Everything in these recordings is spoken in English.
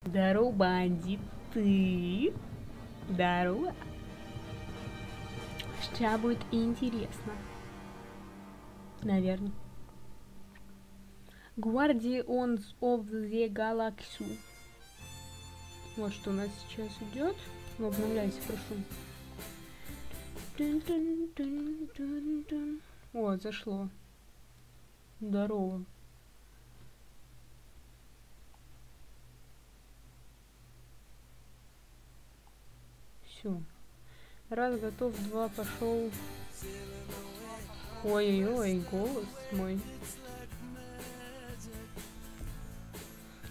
Здорово, бандиты. Здорово. Сейчас будет интересно. Наверное. Guardians of the Galaxy. Вот что у нас сейчас идет. Ну, обновляйся, прошу. О, зашло. Здорово. Все. Раз готов, два пошел. Ой-ой-ой, голос мой.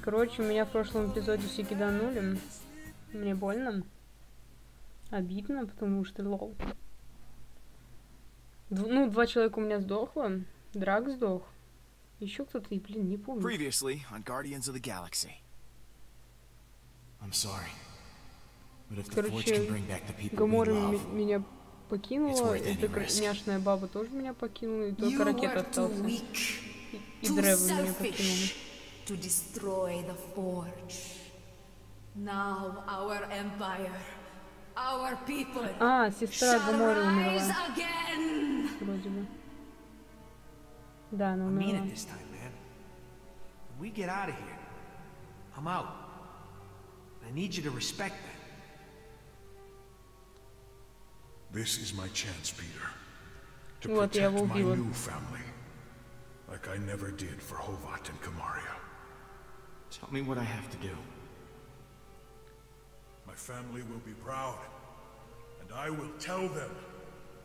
Короче, меня в прошлом эпизоде все киданули. Мне больно. Обидно, потому что лол. Ну, 2 человека у меня сдохло. Драк сдох. Еще кто-то, и, блин, не помню. Previously on Guardians of the Galaxy. I'm sorry. But if the Forge can bring back the people we love, меня покинула, эта няшная баба тоже меня покинула, и только ракета остался. И Древы меня покинули. To destroy the Forge. Now our empire, our people, сестра Гаморы умерла. Вроде бы. Да, она умерла. We get out of here. I'm out. I need you to respect that. This is my chance, Peter, to Вот, я его protect my убила. new family, like I never did for Hovat and Kamaria. tell me what I have to do. My family will be proud, and I will tell them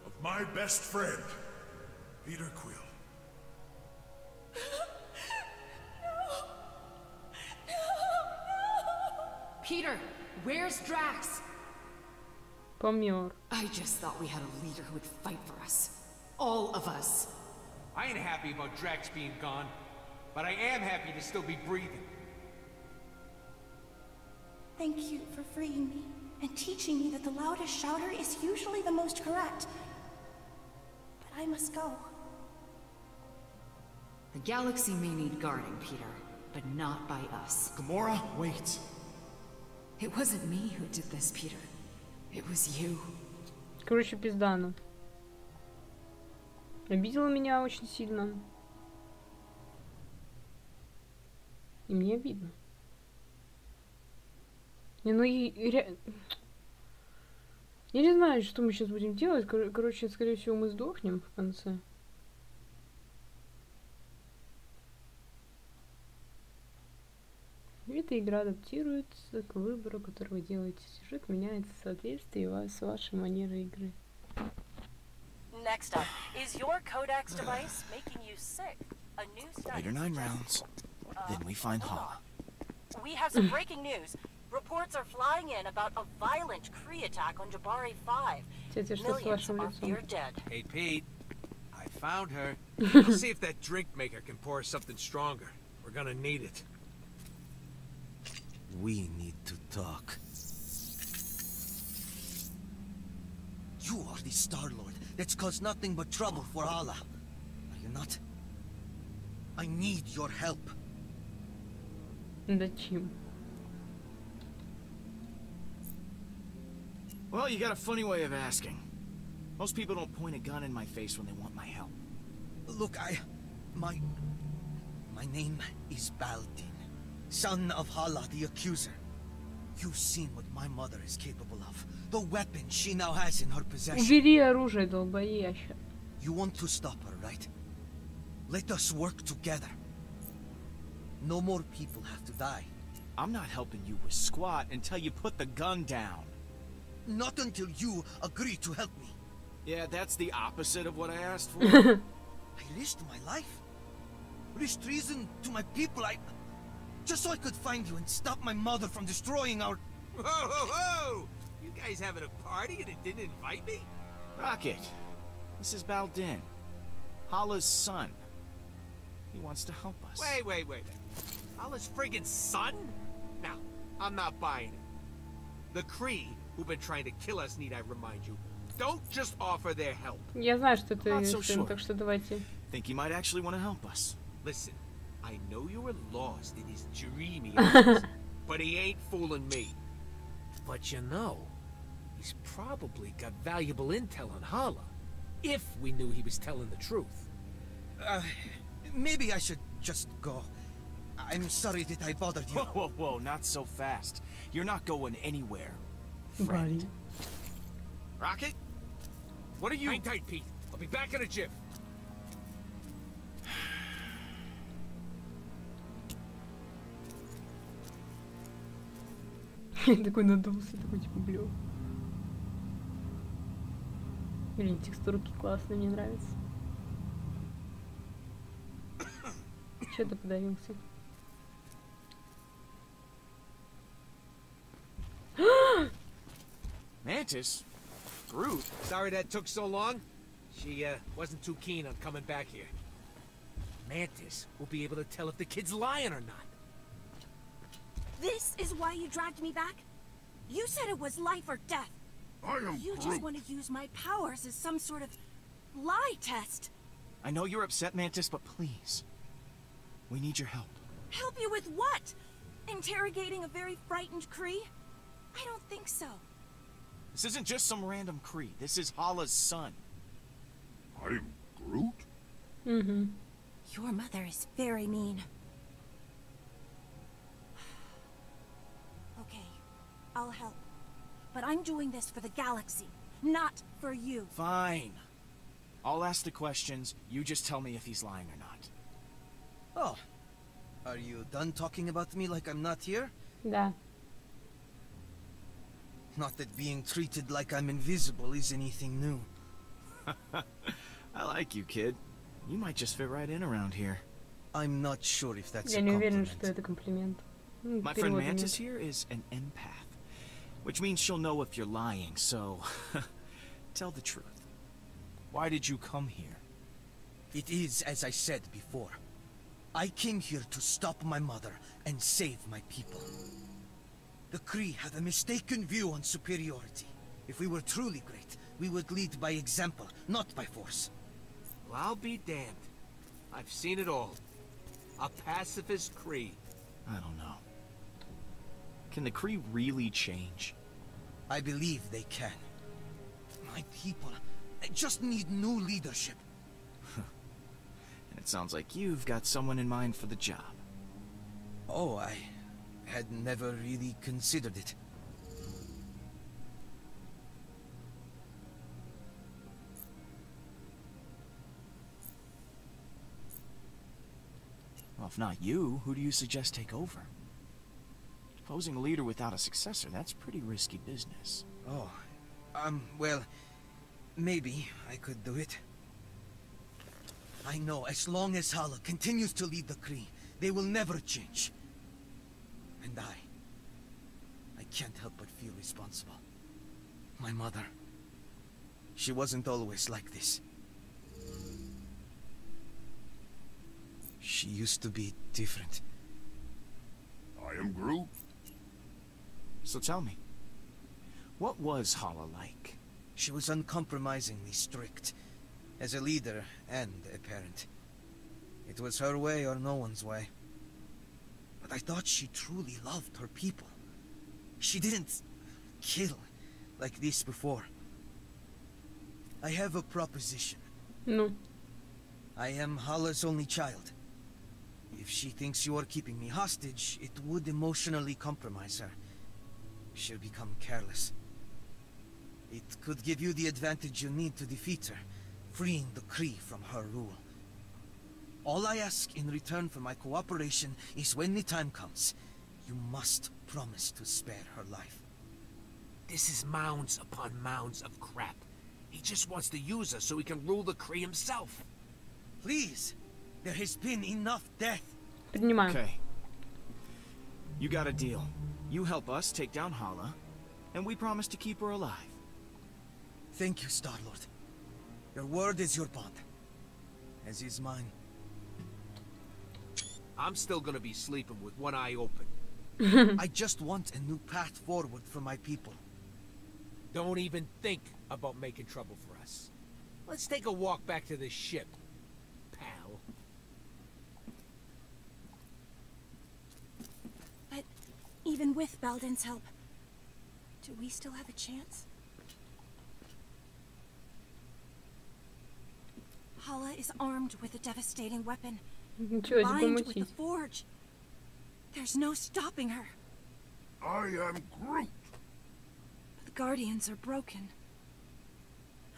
of my best friend, Peter Quill. Peter, where's Drax? Помер. I just thought we had a leader who would fight for us. All of us. I ain't happy about Drax being gone, but I am happy to still be breathing. Thank you for freeing me and teaching me that the loudest shouter is usually the most correct. But I must go. The galaxy may need guarding, Peter, but not by us. Gamora, wait. It wasn't me who did this, Peter. It was you. Короче, пиздано. Обидела меня очень сильно. И мне обидно. Не, ну я не знаю, что мы сейчас будем делать. Короче, скорее всего, мы сдохнем в конце. Эта игра адаптируется к выбору, который вы делаете. Сюжет меняется в соответствии с вашей манерой игры. Next up, is your codex device making you sick? A new study. 8 or 9 rounds, then we find Hala. We have some breaking news. Reports are flying in about a violent Kree attack on Jabari 5. Кстати, что с Millions вашим are fear лицом? dead. Hey, Pete. I found her. Let's see if that drink maker can pour us something stronger. We're gonna need it. We need to talk. You are the Star-Lord that's caused nothing but trouble for Allah. Are you not? I need your help. Зачем? Well, you got a funny way of asking. Most people don't point a gun in my face when they want my help. Look, my name is Baldin, son of Hala the Accuser. You've seen what my mother is capable of. The weapon she now has in her possession. Убери оружие, долбояща. You want to stop her, right? Let us work together. No more people have to die. I'm not helping you with squat until you put the gun down. Not until you agree to help me. Yeah, that's the opposite of what I asked for. I risked my life. Risked treason to my people. Just so I could find you and stop my mother from destroying our... Whoa, whoa, whoa! You guys having a party and it didn't invite me? Rocket, this is Baldin, Hala's son. He wants to help us. Wait. Allah's friggin' son? Now, I'm not buying it. The Kree, who've been trying to kill us, need I remind you, don't just offer their help. Я знаю, что ты Not so сын, sure. так что давайте. Think he might actually want to help us. Listen, I know you're lost in his dreamy eyes, but he ain't fooling me. But you know, he's probably got valuable intel on Hala. If we knew he was telling the truth. Maybe I should just go. I'm sorry that I bothered you. Whoa, whoa, whoa, not so fast. You're not going anywhere, friend. Rocket? What are you? Hang tight, Pete. I'll be back in a jiff. Такой надулся, такой типа блёв. Блин, текстурки классные, мне нравятся. Чё ты подавился? Mantis? Groot? Sorry that took so long. She wasn't too keen on coming back here. Mantis will be able to tell if the kid's lying or not. This is why you dragged me back? You said it was life or death. You just want to use my powers as some sort of lie test. I know you're upset, Mantis, but please. We need your help. Help you with what? Interrogating a very frightened Kree? I don't think so. This isn't just some random Kree. This is Hala's son. I'm Groot? Mm-hmm. Your mother is very mean. Okay, I'll help. But I'm doing this for the galaxy, not for you. Fine. I'll ask the questions. You just tell me if he's lying or not. Oh. Are you done talking about me like I'm not here? Да. Not that being treated like I'm invisible is anything new. I like you, kid. You might just fit right in around here. I'm not sure if that's Я a не уверен, compliment. что это комплимент. My friend Mantis here is an empath, which means she'll know if you're lying, so tell the truth. Why did you come here? It is as I said before. I came here to stop my mother and save my people. The Kree have a mistaken view on superiority. If we were truly great, we would lead by example, not by force. Well, I'll be damned. I've seen it all. A pacifist Kree. I don't know. Can the Kree really change? I believe they can. My people just need new leadership. It sounds like you've got someone in mind for the job. Oh, I had never really considered it. Well, if not you, who do you suggest take over? Posing a leader without a successor, that's pretty risky business. Oh, well, maybe I could do it. I know as long as Hala continues to lead the Kree, they will never change. And I can't help but feel responsible. My mother, she wasn't always like this. She used to be different. I am Groot. So tell me, what was Hala like? She was uncompromisingly strict, as a leader and a parent. It was her way or no one's way. But I thought she truly loved her people. She didn't kill like this before. I have a proposition. Ну. I am Hala's only child. If she thinks you are keeping me hostage, it would emotionally compromise her. She'll become careless. It could give you the advantage you need to defeat her, freeing the Kree from her rule. All I ask in return for my cooperation is when the time comes, you must promise to spare her life. This is mounds upon mounds of crap. He just wants to use us so he can rule the Kree himself. Please, there has been enough death. Принимаю. Okay. You got a deal. You help us take down Hala, and we promise to keep her alive. Thank you, Star-Lord. Your word is your bond, as is mine. I'm still gonna be sleeping with one eye open. I just want a new path forward for my people. Don't even think about making trouble for us. Let's take a walk back to this ship, pal. But Even with Baldin's help, do we still have a chance? Hala is armed with a devastating weapon, combined with the forge. There's no stopping her. I am Groot. The Guardians are broken.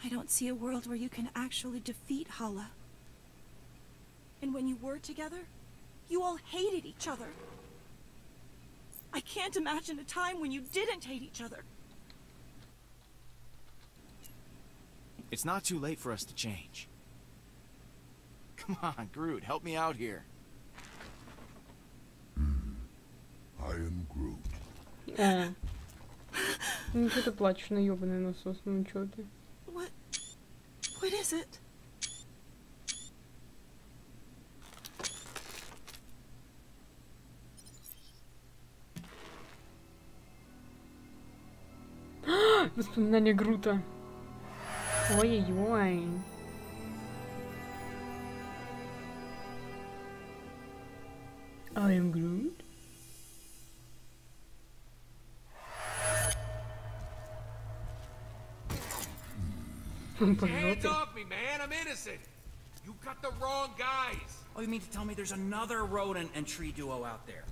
I don't see a world where you can actually defeat Hala. And when you were together, you all hated each other. I can't imagine a time when you didn't hate each other. It's not too late for us to change. Come on, Groot, help me out here. I am Groot. Ну что ты плачешь на ёбаный насос, ну чё ты? What is it? Воспоминания Грута. Ой-ой-ой. I am Groot. Hands off me, man! I'm innocent! You got the wrong guys! Oh, you mean to tell me there's another rodent and tree duo out there?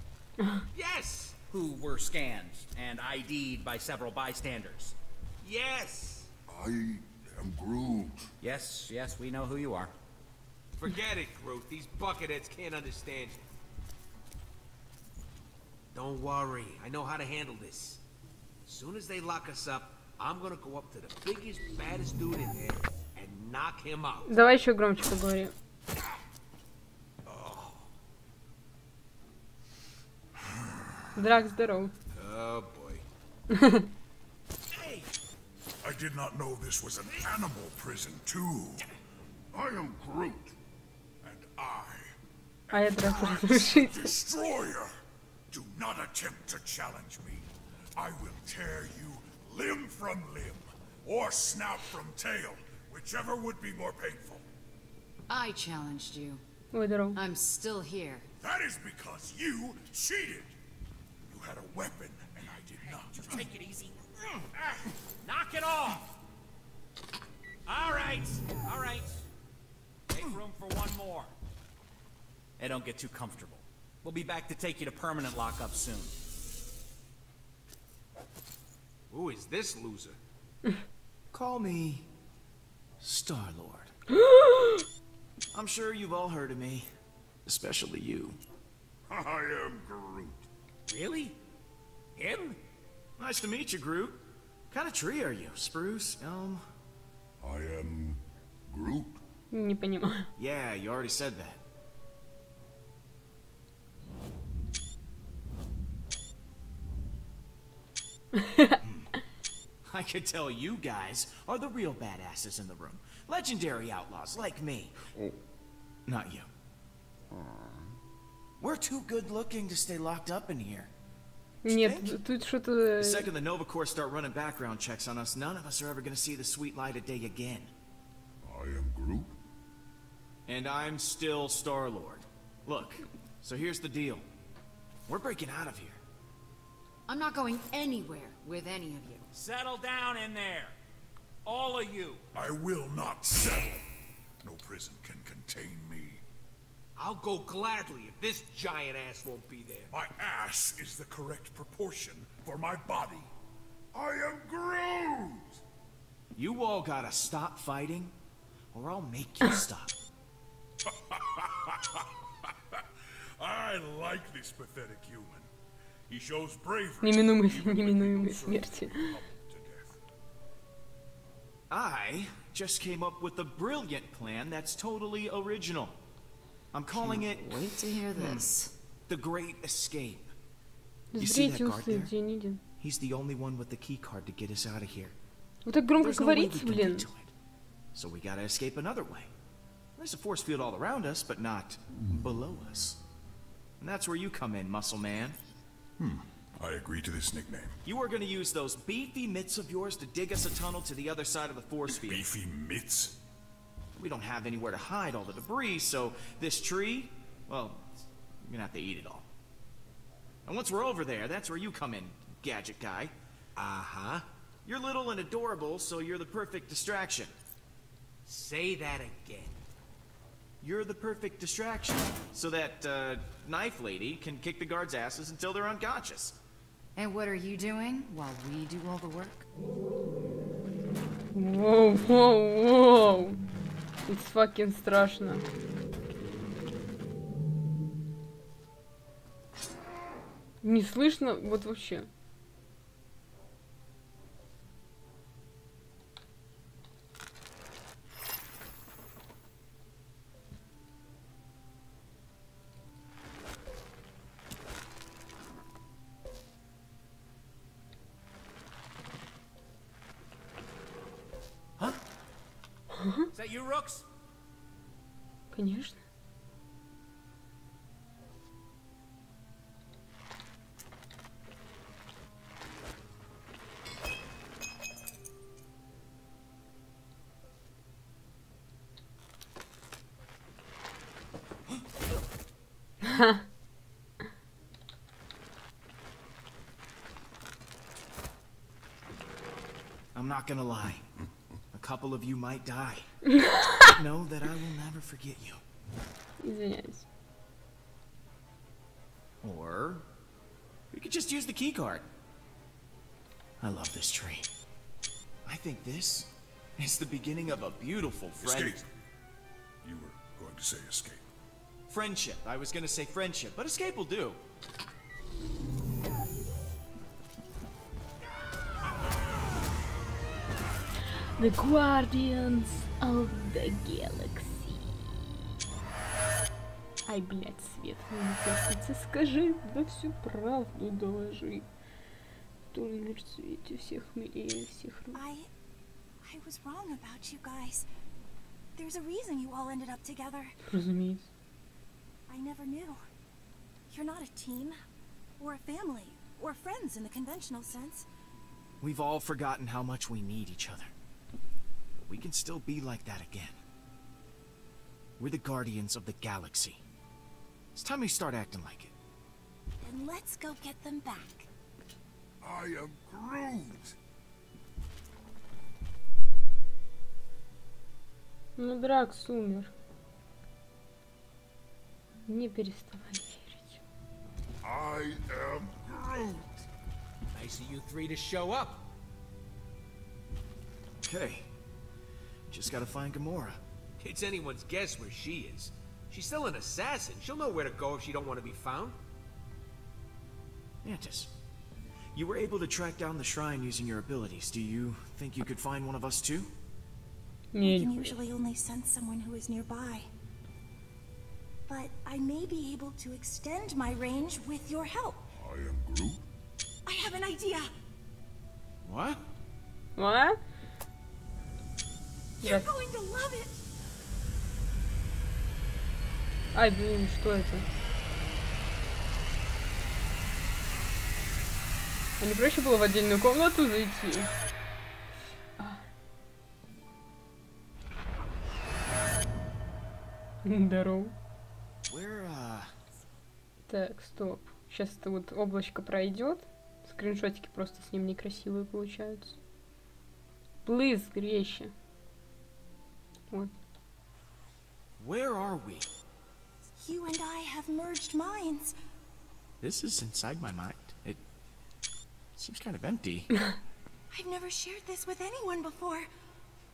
Yes! Who were scanned and ID'd by several bystanders? Yes! I am Groot. Yes, yes, we know who you are. Forget it, Groot. These bucketheads can't understand you. Don't worry. I know how to handle this. As soon as they lock us up, I'm gonna go up to the biggest, baddest dude in there and knock him out. Давай еще громче поговори. Драк, здоров. Oh boy. Hey! I did not know this was an animal prison too. I am Groot, and А я Драк Destroyer. Do not attempt to challenge me. I will tear you limb from limb, or snout from tail, whichever would be more painful. I challenged you. Ой, здорово. I'm still here. That is because you cheated. You had a weapon, and I did not. Just take it easy. Knock it off! All right, all right. Make room for one more. Hey, don't get too comfortable. We'll be back to take you to permanent lockup soon. Who is this loser? Call me Star-Lord. I'm sure you've all heard of me, especially you. I am Groot. Really? Him? Nice to meet you, Groot. What kind of tree are you? Spruce? Elm? I am Groot. Не понимаю. Yeah, you already said that. I could tell you guys are the real badasses in the room. Legendary outlaws like me. Not you. We're too good looking to stay locked up in here. Нет, тут The что-то... second the Nova Corps start running background checks on us, none of us are ever gonna see the sweet light of day again. I am Groot. And I'm still Star-Lord. Look, so here's the deal. We're breaking out of here. I'm not going anywhere with any of you. Settle down in there. All of you. I will not settle. No prison can contain me. I'll go gladly if this giant ass won't be there. My ass is the correct proportion for my body. I am Groot! You all gotta stop fighting, or I'll make you stop. I like this pathetic human. He shows bravery. Неминуемой смерти. I just came up with a brilliant plan that's totally original. I'm calling it... Wait to hear this. The Great Escape. You see that Зрите guard there? услышите, не виден. He's the only one with the key card to get us out of here. Вы так громко There's no way we говорите, can блин. get to it. So we gotta escape another way. There's a force field all around us, but not below us. And that's where you come in, Muscle Man. I agree to this nickname. You are gonna use those beefy mitts of yours to dig us a tunnel to the other side of the force field. Beefy mitts? We don't have anywhere to hide all the debris, so this tree, well, you're gonna have to eat it all. And once we're over there, that's where you come in, gadget guy. Uh-huh. You're little and adorable, so you're the perfect distraction. Say that again. You're the perfect distraction, so that, knife lady can kick the guards' asses until they're unconscious. And what are you doing while we do all the work? Воу, воу, воу. It's fucking страшно. Не слышно вот вообще. Is that you, Rooks? Конечно. I'm not gonna lie. A couple of you might die. Know that I will never forget you. Извиняюсь. Or we could just use the key card. I love this tree. I think this is the beginning of a beautiful friend. Escape. You were going to say escape. Friendship. I was gonna say friendship, but escape will do. The Guardians of the Galaxy. Ай, блядь, Свет, не простите, скажи, да всю правду доложи. Кто на мир свете всех милее, всех I was wrong about you guys. There's a reason you all ended up together. Разумеется. I never knew. You're not a team, or a family, or friends in the conventional sense. We've all forgotten how much we need each other. But we can still be like that again. We're the Guardians of the Galaxy. It's time we start acting like it. Then let's go get them back. I am Groot. Ну, Дракс умер. Не переставай верить. I am Groot. Nice of you three to show up. Okay. Just gotta find Gamora. It's anyone's guess where she is. She's still an assassin. She'll know where to go if she don't want to be found. Mantis, you were able to track down the shrine using your abilities. Do you think you could find one of us too? I can usually only sense someone who is nearby. But I may be able to extend my range with your help. I am Groot. I have an idea. What? What? You're going to love it. Ай, блин, что это? А не проще было в отдельную комнату зайти? Здорово. Так, стоп. Сейчас это вот облачко пройдет. Скриншотики просто с ним некрасивые получаются. Близк, вещи. Вот. Where are we? You and I have merged minds. This is inside my mind. It seems kind of empty. I've never shared this with anyone before.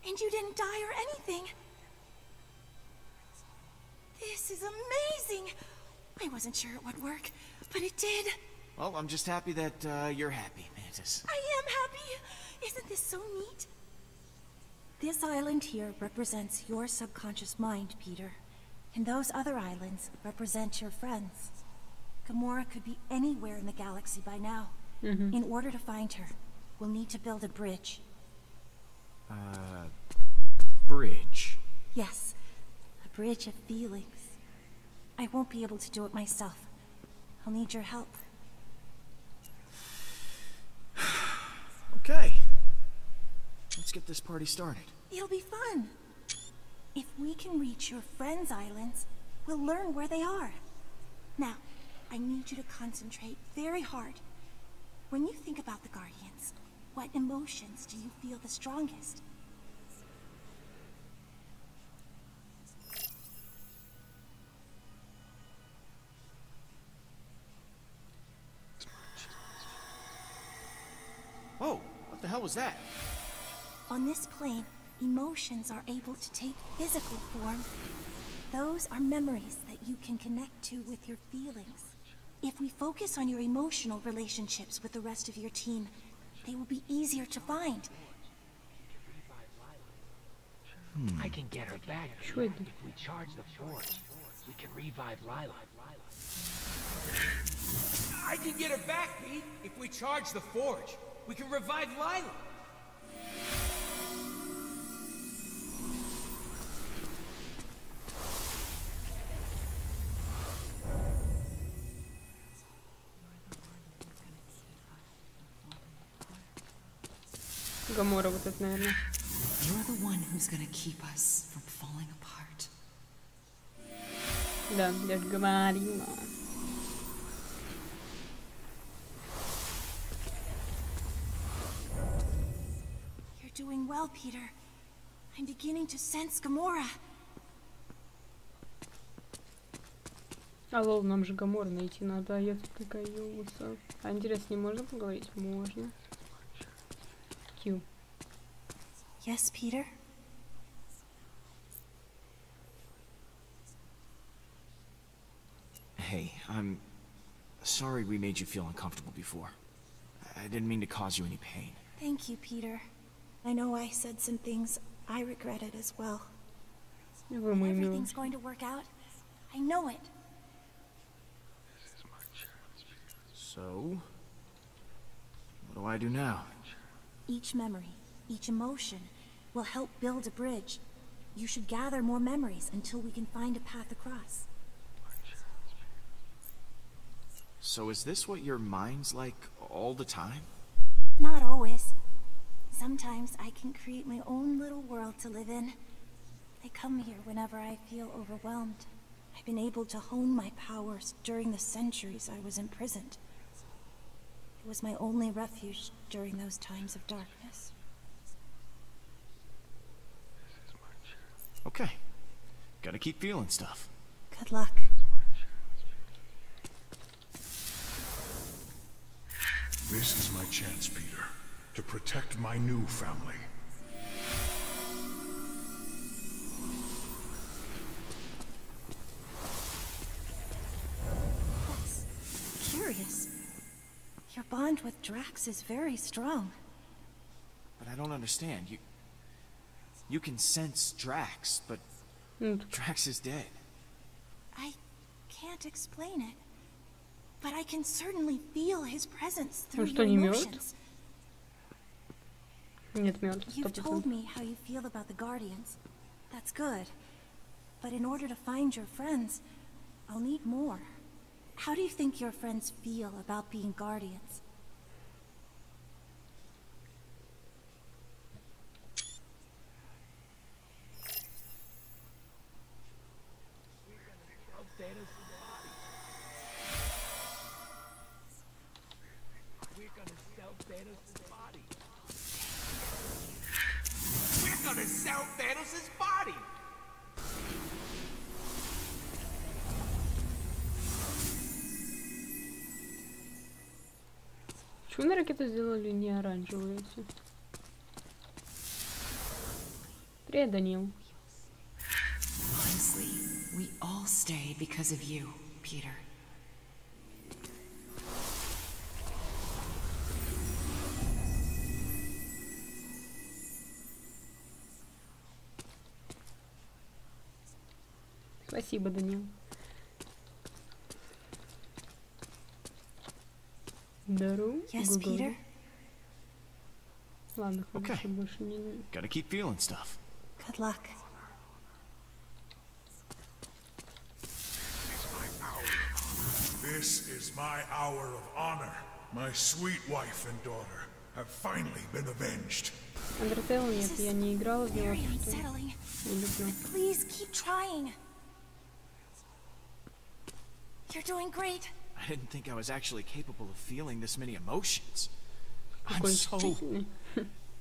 And you didn't die or anything. This is amazing. I wasn't sure it would work, but it did. Well, I'm just happy that you're happy, Mantis. I am happy. Isn't this so neat? This island here represents your subconscious mind, Peter. And those other islands represent your friends. Gamora could be anywhere in the galaxy by now. In order to find her, we'll need to build a bridge. Bridge? Yes, a bridge of feelings. I won't be able to do it myself. I'll need your help. Okay. Let's get this party started. It'll be fun. If we can reach your friends' islands, we'll learn where they are. Now, I need you to concentrate very hard. When you think about the Guardians, what emotions do you feel the strongest? Whoa, what the hell was that? On this plane, emotions are able to take physical form. Those are memories that you can connect to with your feelings. If we focus on your emotional relationships with the rest of your team, they will be easier to find. I can get her back. If we charge the forge, we can revive Lila. I can get her back, Pete. If we charge the forge, we can revive Lila. Гамора вот это, наверное. You're the one who's gonna keep us from falling apart. Да, я же говорила. You're doing well, Peter. I'm beginning to sense Gamora. Алло, нам же Гамора найти надо, а я тут такая ёлса. А интересно, с ним можно поговорить? Можно. Q. Yes, Peter? Hey, I'm sorry we made you feel uncomfortable before. I didn't mean to cause you any pain. Thank you, Peter. I know I said some things I regretted as well. Everything's going to work out. I know it. So, what do I do now? Each memory, each emotion, will help build a bridge. You should gather more memories until we can find a path across. So is this what your mind's like all the time? Not always. Sometimes I can create my own little world to live in. I come here whenever I feel overwhelmed. I've been able to hone my powers during the centuries I was imprisoned. It was my only refuge during those times of darkness. Okay. Gotta keep feeling stuff. Good luck. This is my chance, Peter, to protect my new family. That's curious. Your bond with Drax is very strong. But I don't understand. You can sense Drax, but Drax is dead. I can't explain it, but I can certainly feel his presence through your emotions. You've told me how you feel about the Guardians. That's good. But in order to find your friends, I'll need more. How do you think your friends feel about being Guardians? We're gonna sell Thanos' body! Почему на ракету сделали не оранжевые эти? Привет, Данил. Honestly, we all stay because of you, Peter. Спасибо, Данил. Здорово. Yes, Peter? Ладно, Okay. больше не... Gotta keep feeling stuff. Good luck. This is my hour of honor. My sweet wife and daughter have finally been avenged. Undertale нет, я не играла в него, Very потому что unsettling. не люблю. Please keep trying. You're doing great. I didn't think I was actually capable of feeling this many emotions. I'm so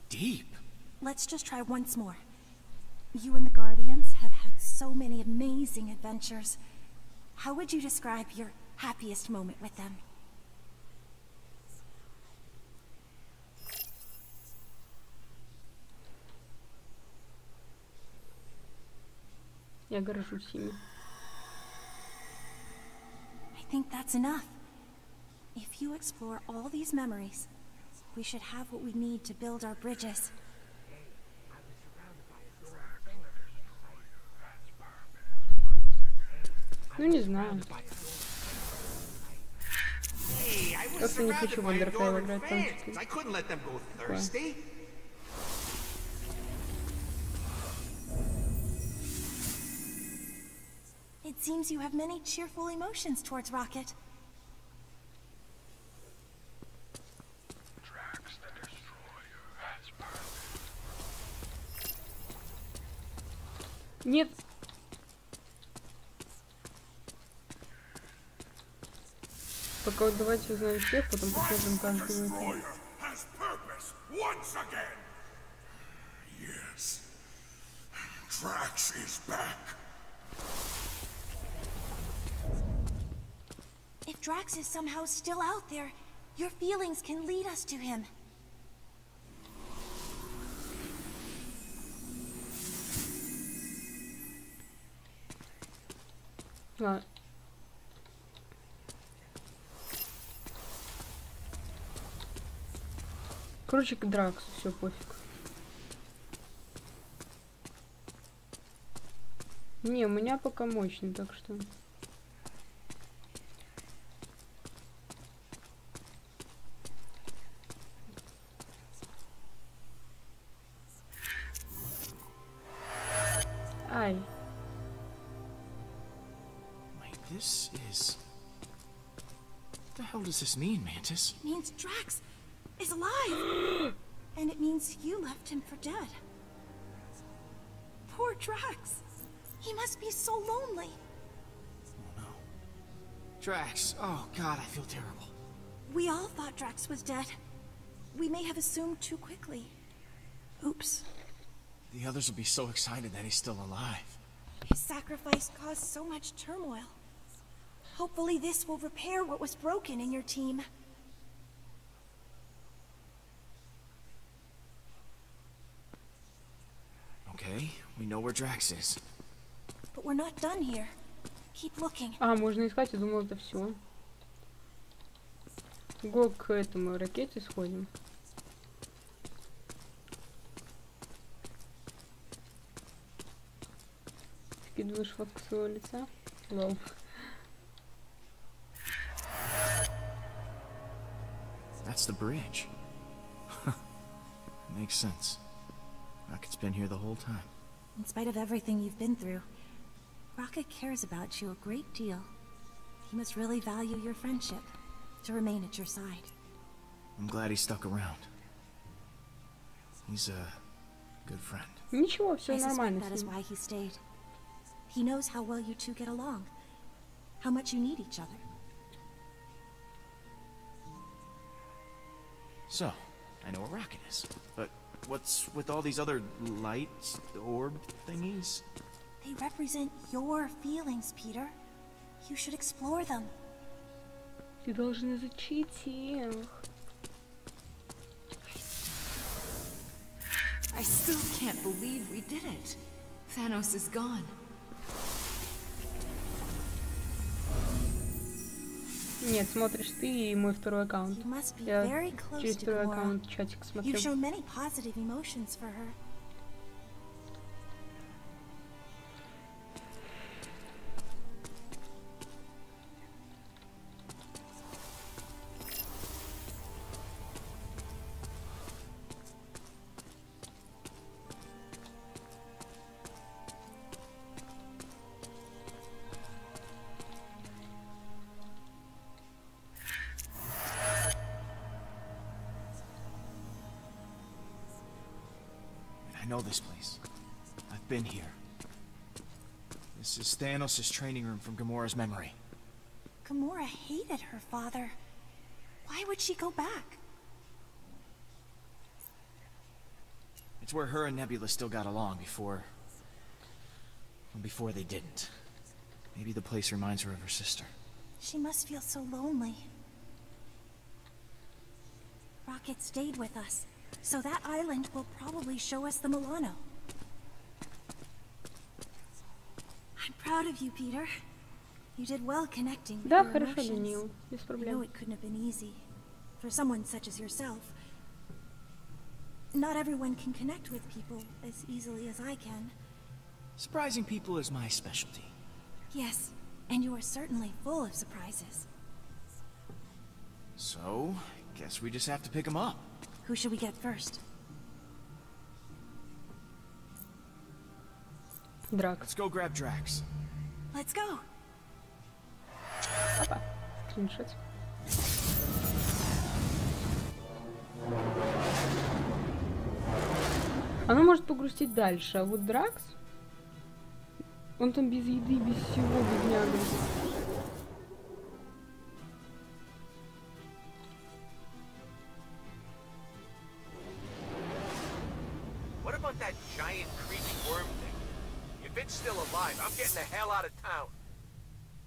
deep. Let's just try once more. You and the Guardians have had so many amazing adventures. How would you describe your happiest moment with them? Я горжусь ими. I think that's enough. If you explore all these memories, we should have what we need to build our bridges. Ну, не знаю. Hey, I was Как-то не хочу surrounded в by Undertale adoring играть fans. танчики. I couldn't let them go thirsty. It seems you have many cheerful emotions towards Rocket. Нет. Пока вот давайте узнаем всех, потом посмотрим каждого этого. Has purpose once again. Yes. Drax is back. If Drax is somehow still out there, your feelings can lead us to him. Ладно. Короче, к Драксу, все пофиг. Не, у меня пока мощный, так что... Ай. Wait, this is... What the hell does this mean, Mantis? It means Drax is alive! And it means you left him for dead. Poor Drax. He must be so lonely. Oh no. Drax, oh god, I feel terrible. We all thought Drax was dead. We may have assumed too quickly. Oops. The others will be so excited that he's still alive. His sacrifice caused so much turmoil. Hopefully this will repair what was broken in your team. Okay, we know where Drax is. But we're not done here. Keep looking. А, можно искать, я думала, это все. Го к этому ракете сходим. Скидываешь фотку своего лица. Лол. That's the bridge. Makes sense. Rocket's been here the whole time. In spite of everything you've been through, Rocket cares about you a great deal. He must really value your friendship to remain at your side. I'm glad he stuck around. He's a good friend. Ничего, все I suspect нормально that с is ним. why he stayed. He knows how well you two get along, how much you need each other. So, I know where Rocket is, but what's with all these other light orb thingies? They represent your feelings, Peter. You should explore them. Ты должен изучить их. I still can't believe we did it. Thanos is gone. Нет, смотришь ты и мой второй аккаунт. You must be Я very close через to второй Gamora. аккаунт чатик смотрю. You've shown many positive emotions for her. I know this place. I've been here. This is Thanos' training room from Gamora's memory. Gamora hated her father. Why would she go back? It's where her and Nebula still got along before they didn't. Maybe the place reminds her of her sister. She must feel so lonely. Rocket stayed with us, so that island will probably show us the Milano. I'm proud of you, Peter. You did well connecting with Да, your хорошо, emotions. Даниил, без I know проблем. it couldn't have been easy. For someone such as yourself. Not everyone can connect with people as easily as I can. Surprising people is my specialty. Yes, and you are certainly full of surprises. So, guess we just have to pick them up. Who should we get first? Дракс. Let's go grab Drax. Let's go. Опа. Скриншот. Она может погрустить дальше, а вот Дракс, он там без еды, без всего, бедняга. What about that giant creepy worm thing? If it's still alive, I'm getting the hell out of town.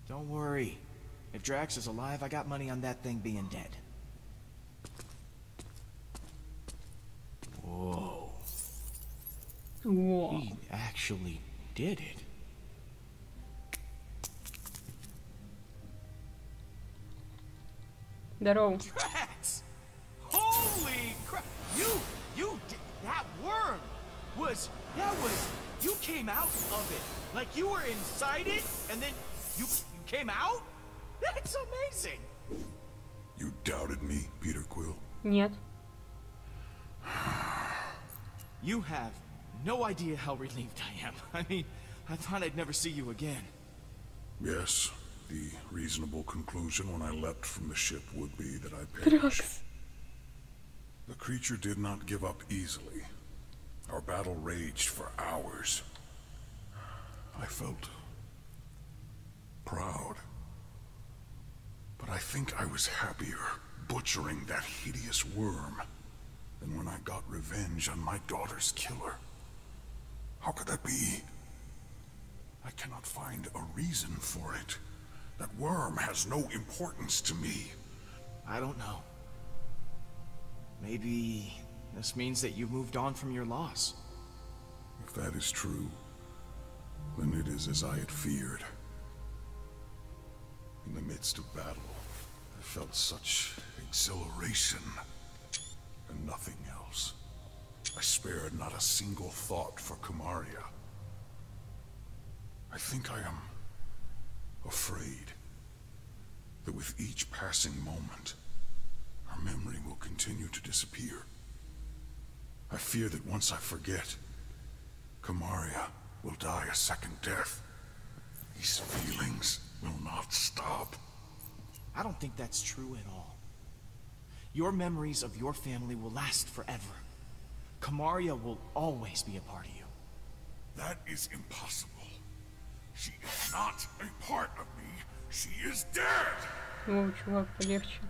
Don't worry. If Drax is alive, I got money on that thing being dead. Whoa. Whoa. He actually did it. Здорово. Drax! Holy crap! You did that worm you came out of it. Like you were inside it, and then you came out? That's amazing! You doubted me, Peter Quill? Нет. You have no idea how relieved I am. I mean, I thought I'd never see you again. Yes, the reasonable conclusion when I leapt from the ship would be that I perished. Дракс. The creature did not give up easily. Our battle raged for hours. I felt proud. But I think I was happier butchering that hideous worm than when I got revenge on my daughter's killer. How could that be? I cannot find a reason for it. That worm has no importance to me. I don't know. Maybe this means that you moved on from your loss. If that is true, then it is as I had feared. In the midst of battle, I felt such exhilaration and nothing else. I spared not a single thought for Kamaria. I think I am afraid that with each passing moment, her memory will continue to disappear. I fear that once I forget, Kamaria will die a second death. These feelings will not stop. I don't think that's true at all. Your memories of your family will last forever. Kamaria will always be a part of you. That is impossible. She is not a part of me. She is dead! О, чувак, полегче.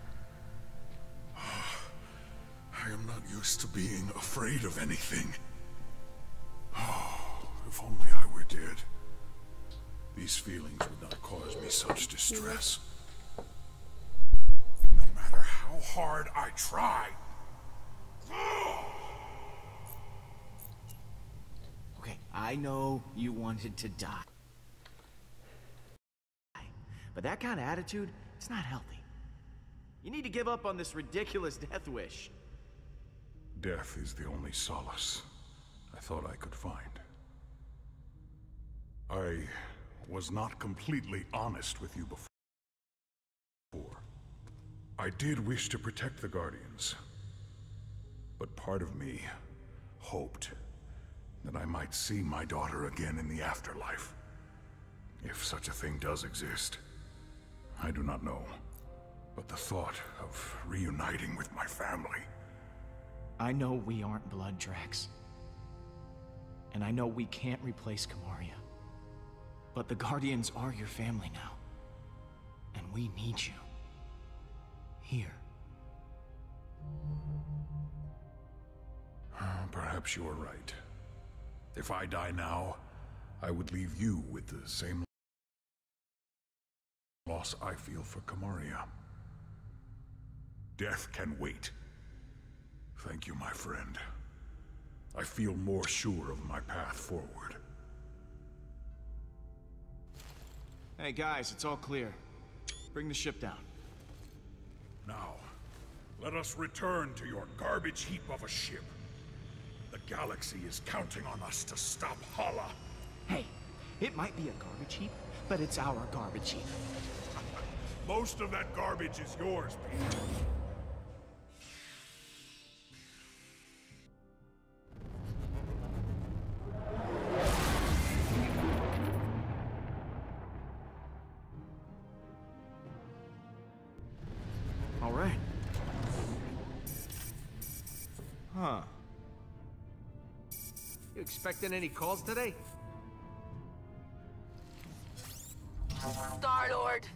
I am not used to being afraid of anything. Oh, if only I were dead. These feelings would not cause me such distress. No matter how hard I try. Okay, I know you wanted to die. But that kind of attitude, it's not healthy. You need to give up on this ridiculous death wish. Death is the only solace I thought I could find. I was not completely honest with you before. I did wish to protect the Guardians, but part of me hoped that I might see my daughter again in the afterlife. If such a thing does exist, I do not know, but the thought of reuniting with my family. I know we aren't blood, Drax. And I know we can't replace Kamaria. But the Guardians are your family now. And we We need you. Here. Perhaps you're right. If I die now, I would leave you with the same loss I feel for Camarilla. Death can wait. Thank you, my friend. I feel more sure of my path forward. Hey guys, it's all clear. Bring the ship down. Now, let us return to your garbage heap of a ship. The galaxy is counting on us to stop Hala. Hey, it might be a garbage heap, but it's our garbage heap. Most of that garbage is yours, Peter. All right. Huh. You expecting any calls today? Star-Lord,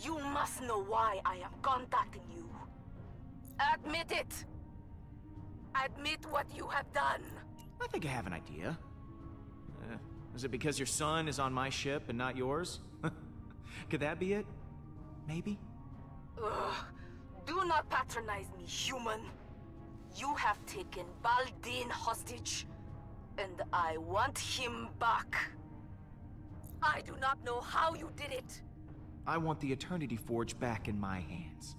you must know why I am contacting you. Admit it! Admit what you have done! I think I have an idea. Is it because your son is on my ship and not yours? Could that be it? Maybe? Ugh. Do not patronize me, human. You have taken Baldin hostage, and I want him back. I do not know how you did it. I want the Eternity Forge back in my hands.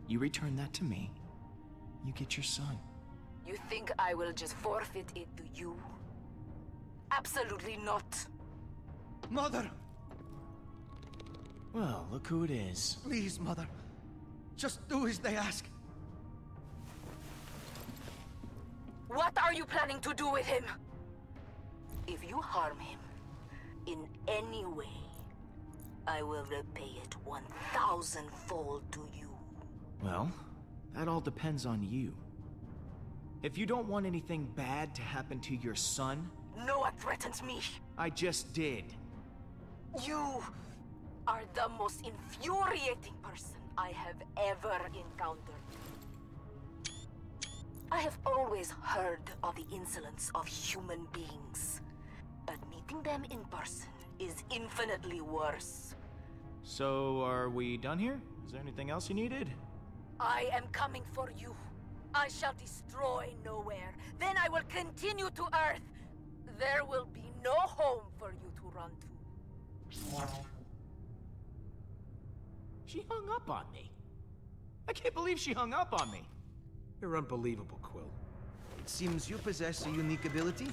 You return that to me, you get your son. You think I will just forfeit it to you? Absolutely not. Mother! Well, look who it is. Please, Mother. Just do as they ask. What are you planning to do with him? If you harm him in any way, I will repay it 1,000-fold to you. Well, that all depends on you. If you don't want anything bad to happen to your son... No one threatens me. I just did. You are the most infuriating person I have ever encountered. I have always heard of the insolence of human beings, but meeting them in person is infinitely worse. So, are we done here? Is there anything else you needed? I am coming for you. I shall destroy Nowhere. Then I will continue to Earth. There will be no home for you to run to. She hung up on me. I can't believe she hung up on me. You're unbelievable, Quill. It seems you possess a unique ability.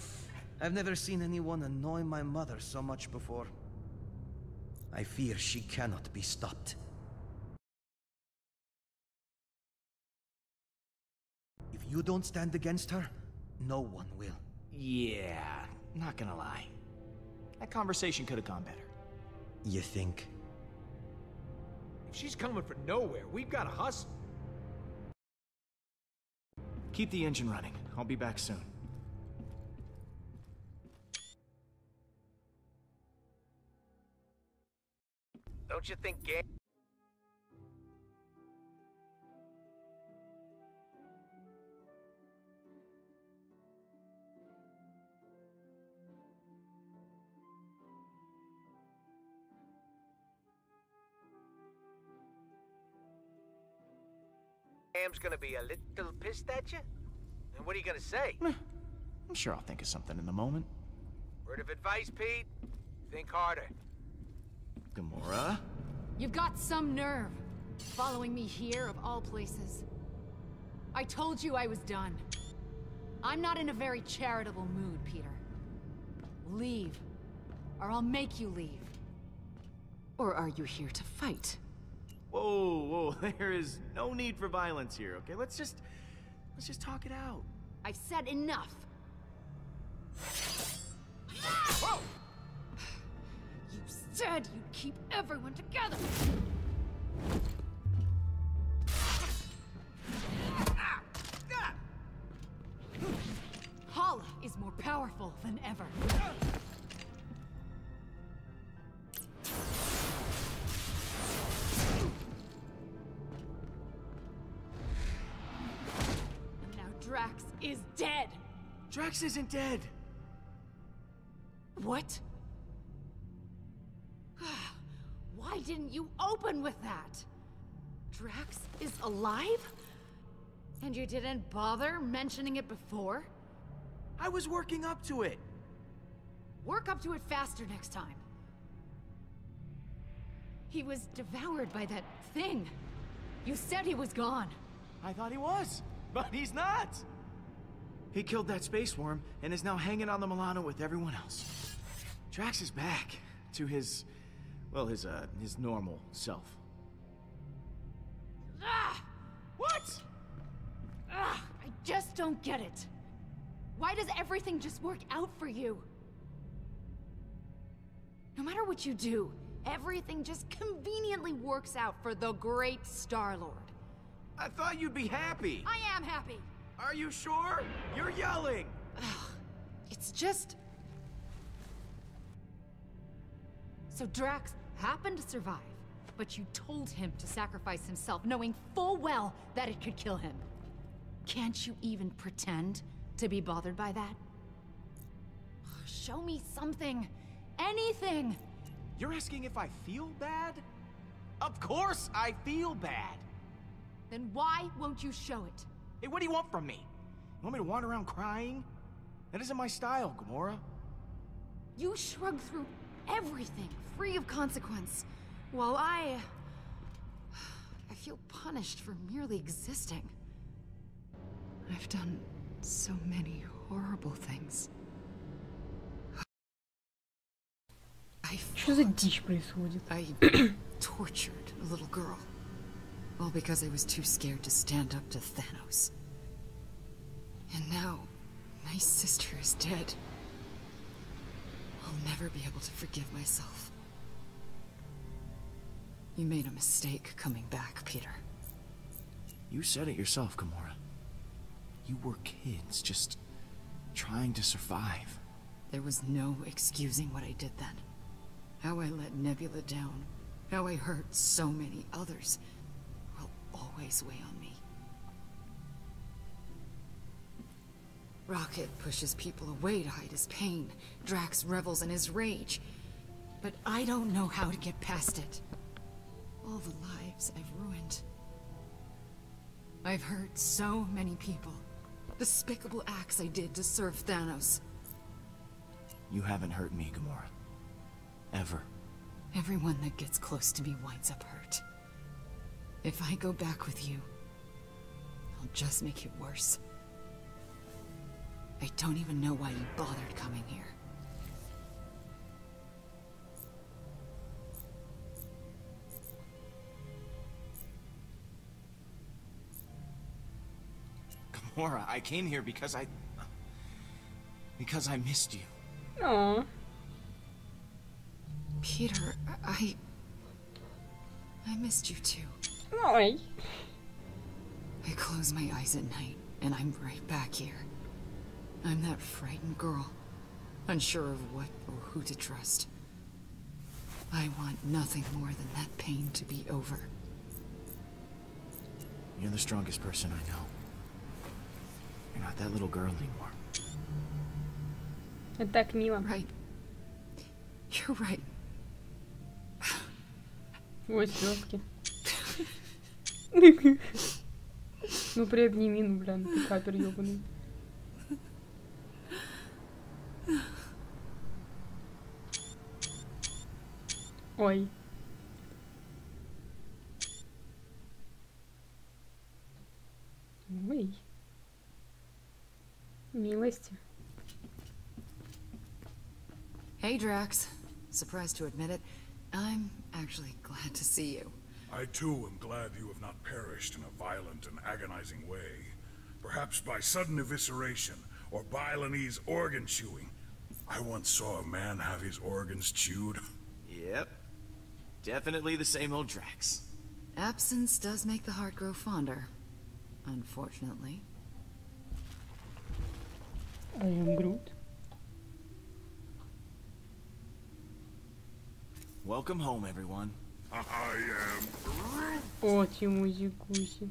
I've never seen anyone annoy my mother so much before. I fear she cannot be stopped. If you don't stand against her, no one will. Yeah, not gonna lie. That conversation could have gone better. You think? If she's coming for Nowhere, we've got to hustle. Keep the engine running. I'll be back soon. Don't you think Gam's gonna be a little pissed at you? And what are you gonna say? I'm sure I'll think of something in the moment. Word of advice, Pete? Think harder. Gamora? You've got some nerve, following me here of all places. I told you I was done. I'm not in a very charitable mood, Peter. Leave, or I'll make you leave. Or are you here to fight? Whoa, there is no need for violence here, okay? Let's just talk it out. I've said enough. Whoa! You said you'd keep everyone together! Hala is more powerful than ever. Drax is dead! Drax isn't dead! What? Why didn't you open with that? Drax is alive? And you didn't bother mentioning it before? I was working up to it. Work up to it faster next time. He was devoured by that thing. You said he was gone. I thought he was, but he's not. He killed that space worm and is now hanging on the Milano with everyone else. Drax is back to his, well, his normal self. Ah! What? Ah! I just don't get it. Why does everything just work out for you? No matter what you do, everything just conveniently works out for the great Star-Lord. I thought you'd be happy. I am happy. Are you sure? You're yelling. It's just... So Drax happened to survive, but you told him to sacrifice himself, knowing full well that it could kill him. Can't you even pretend to be bothered by that? Show me something. Anything. You're asking if I feel bad? Of course I feel bad. Then why won't you show it? Hey, what do you want from me? You want me to wander around crying? That isn't my style, Gamora. You shrug through everything, free of consequence, while I feel punished for merely existing. I've done so many horrible things. Что за дичь происходит? I tortured a little girl. All because I was too scared to stand up to Thanos. And now, my sister is dead. I'll never be able to forgive myself. You made a mistake coming back, Peter. You said it yourself, Gamora. You were kids, just trying to survive. There was no excusing what I did then. How I let Nebula down, how I hurt so many others, will always weigh on me. Rocket pushes people away to hide his pain. Drax revels in his rage. But I don't know how to get past it. All the lives I've ruined. I've hurt so many people. Despicable acts I did to serve Thanos. You haven't hurt me, Gamora. Ever. Everyone that gets close to me winds up hurt. If I go back with you, I'll just make it worse. I don't even know why you bothered coming here. Gamora, I came here because I missed you. Aww. Peter, I missed you too. Ой. I close my eyes at night, and I'm right back here. I'm that frightened girl, unsure of what or who to trust. I want nothing more than that pain to be over. You're the strongest person I know. You're not that little girl anymore. Это так мило. Right. You're right. Ой, слезки. Ну приобними, ну, блин, ты капер ёбаный. Ой. Ой. Милости. Hey, Drax. Surprised to admit it, I'm actually glad to see you. I too am glad you have not perished in a violent and agonizing way. Perhaps by sudden evisceration, or Balinese organ chewing. I once saw a man have his organs chewed. Yep. Definitely the same old Drax. Absence does make the heart grow fonder. Unfortunately. I am Groot. Welcome home, everyone. I am Groot. О, Тимузик-гусик.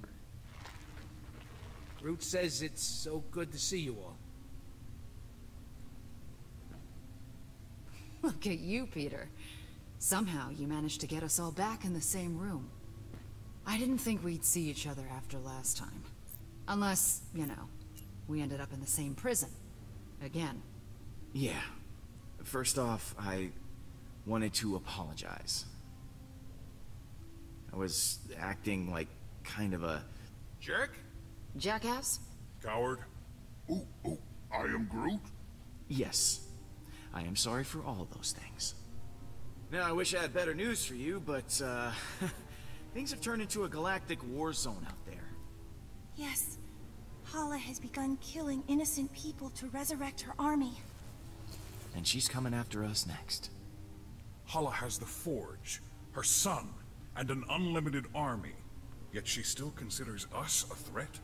Groot says it's so good to see you all. Look at you, Peter. Somehow you managed to get us all back in the same room. I didn't think we'd see each other after last time. Unless, you know, we ended up in the same prison. Again. Yeah. First off, I wanted to apologize. I was acting like kind of a... jerk? Jackass? Coward? Ooh, I am Groot? Yes. I am sorry for all those things. Now, I wish I had better news for you, but, things have turned into a galactic war zone out there. Yes. Hala has begun killing innocent people to resurrect her army. And she's coming after us next. Hala has the Forge, her son, and an unlimited army. Yet she still considers us a threat?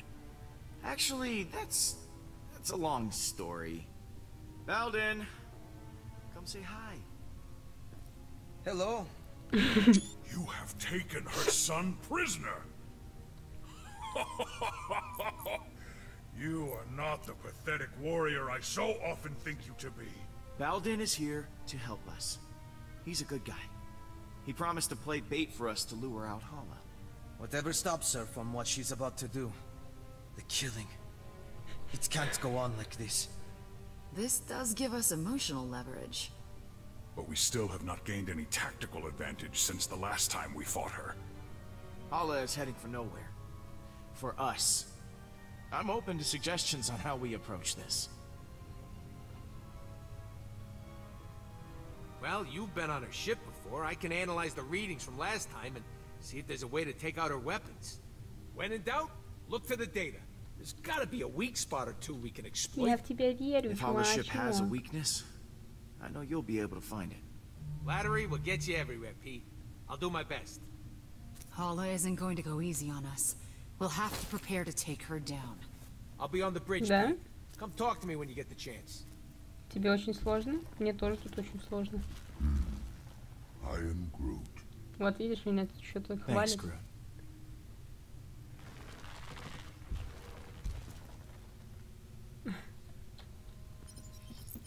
Actually, that's a long story. Baldin, come say hi. Hello. You have taken her son prisoner. You are not the pathetic warrior I so often think you to be. Baldin is here to help us. He's a good guy. He promised to play bait for us to lure out Hala. Whatever stops her from what she's about to do. The killing. It can't go on like this. This does give us emotional leverage. But we still have not gained any tactical advantage since the last time we fought her. Hala is heading for nowhere. For us. I'm open to suggestions on how we approach this. Well, you've been on her ship before. I can analyze the readings from last time and see if there's a way to take out her weapons. When in doubt, look to the data. There's gotta be a weak spot or two we can exploit. Я в тебя верю, If Hala's ship has a чувак. weakness, I know you'll be able to find it. Flattery will get you everywhere, Pete. I'll do my best. Hala isn't going to go easy on us. We'll have to prepare to take her down. I'll be on the bridge, Да? Pete. Come talk to me when you get the chance. Тебе очень сложно? Мне тоже тут очень сложно. I am Groot. Вот видишь, меня тут что-то Thanks, хвалит. Groot.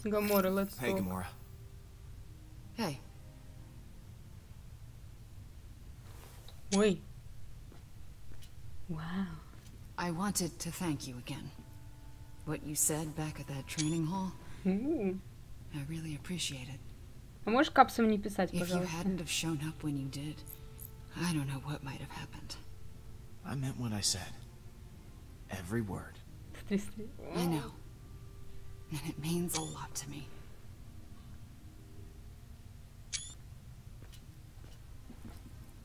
Гамора, let's Hey, talk. Gamora. Hey, Ой. Wow. I wanted to thank you again. What you said back at that training hall, У. I really appreciate it. А можешь капсом не писать, If you пожалуйста? hadn't have shown up when you did, I don't know what might have happened. I meant what I said. Every word. I know. And it means a lot to me.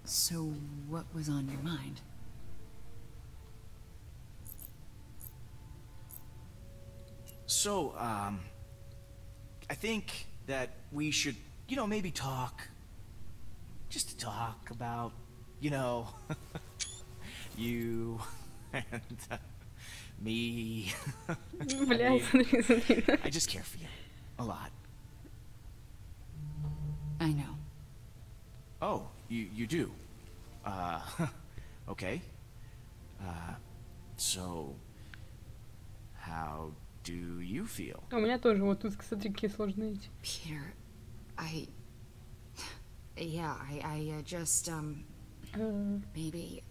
So, what was on your mind? So, I think that we should, you know, maybe talk. Just to talk about, you know, you and me. Блядь, смотри, смотри. I just care for you. A lot. I know. Oh, you do? Okay. So, how do you feel? А у меня тоже вот тут, смотри, какие сложные эти. Peter, Yeah, I just, maybe...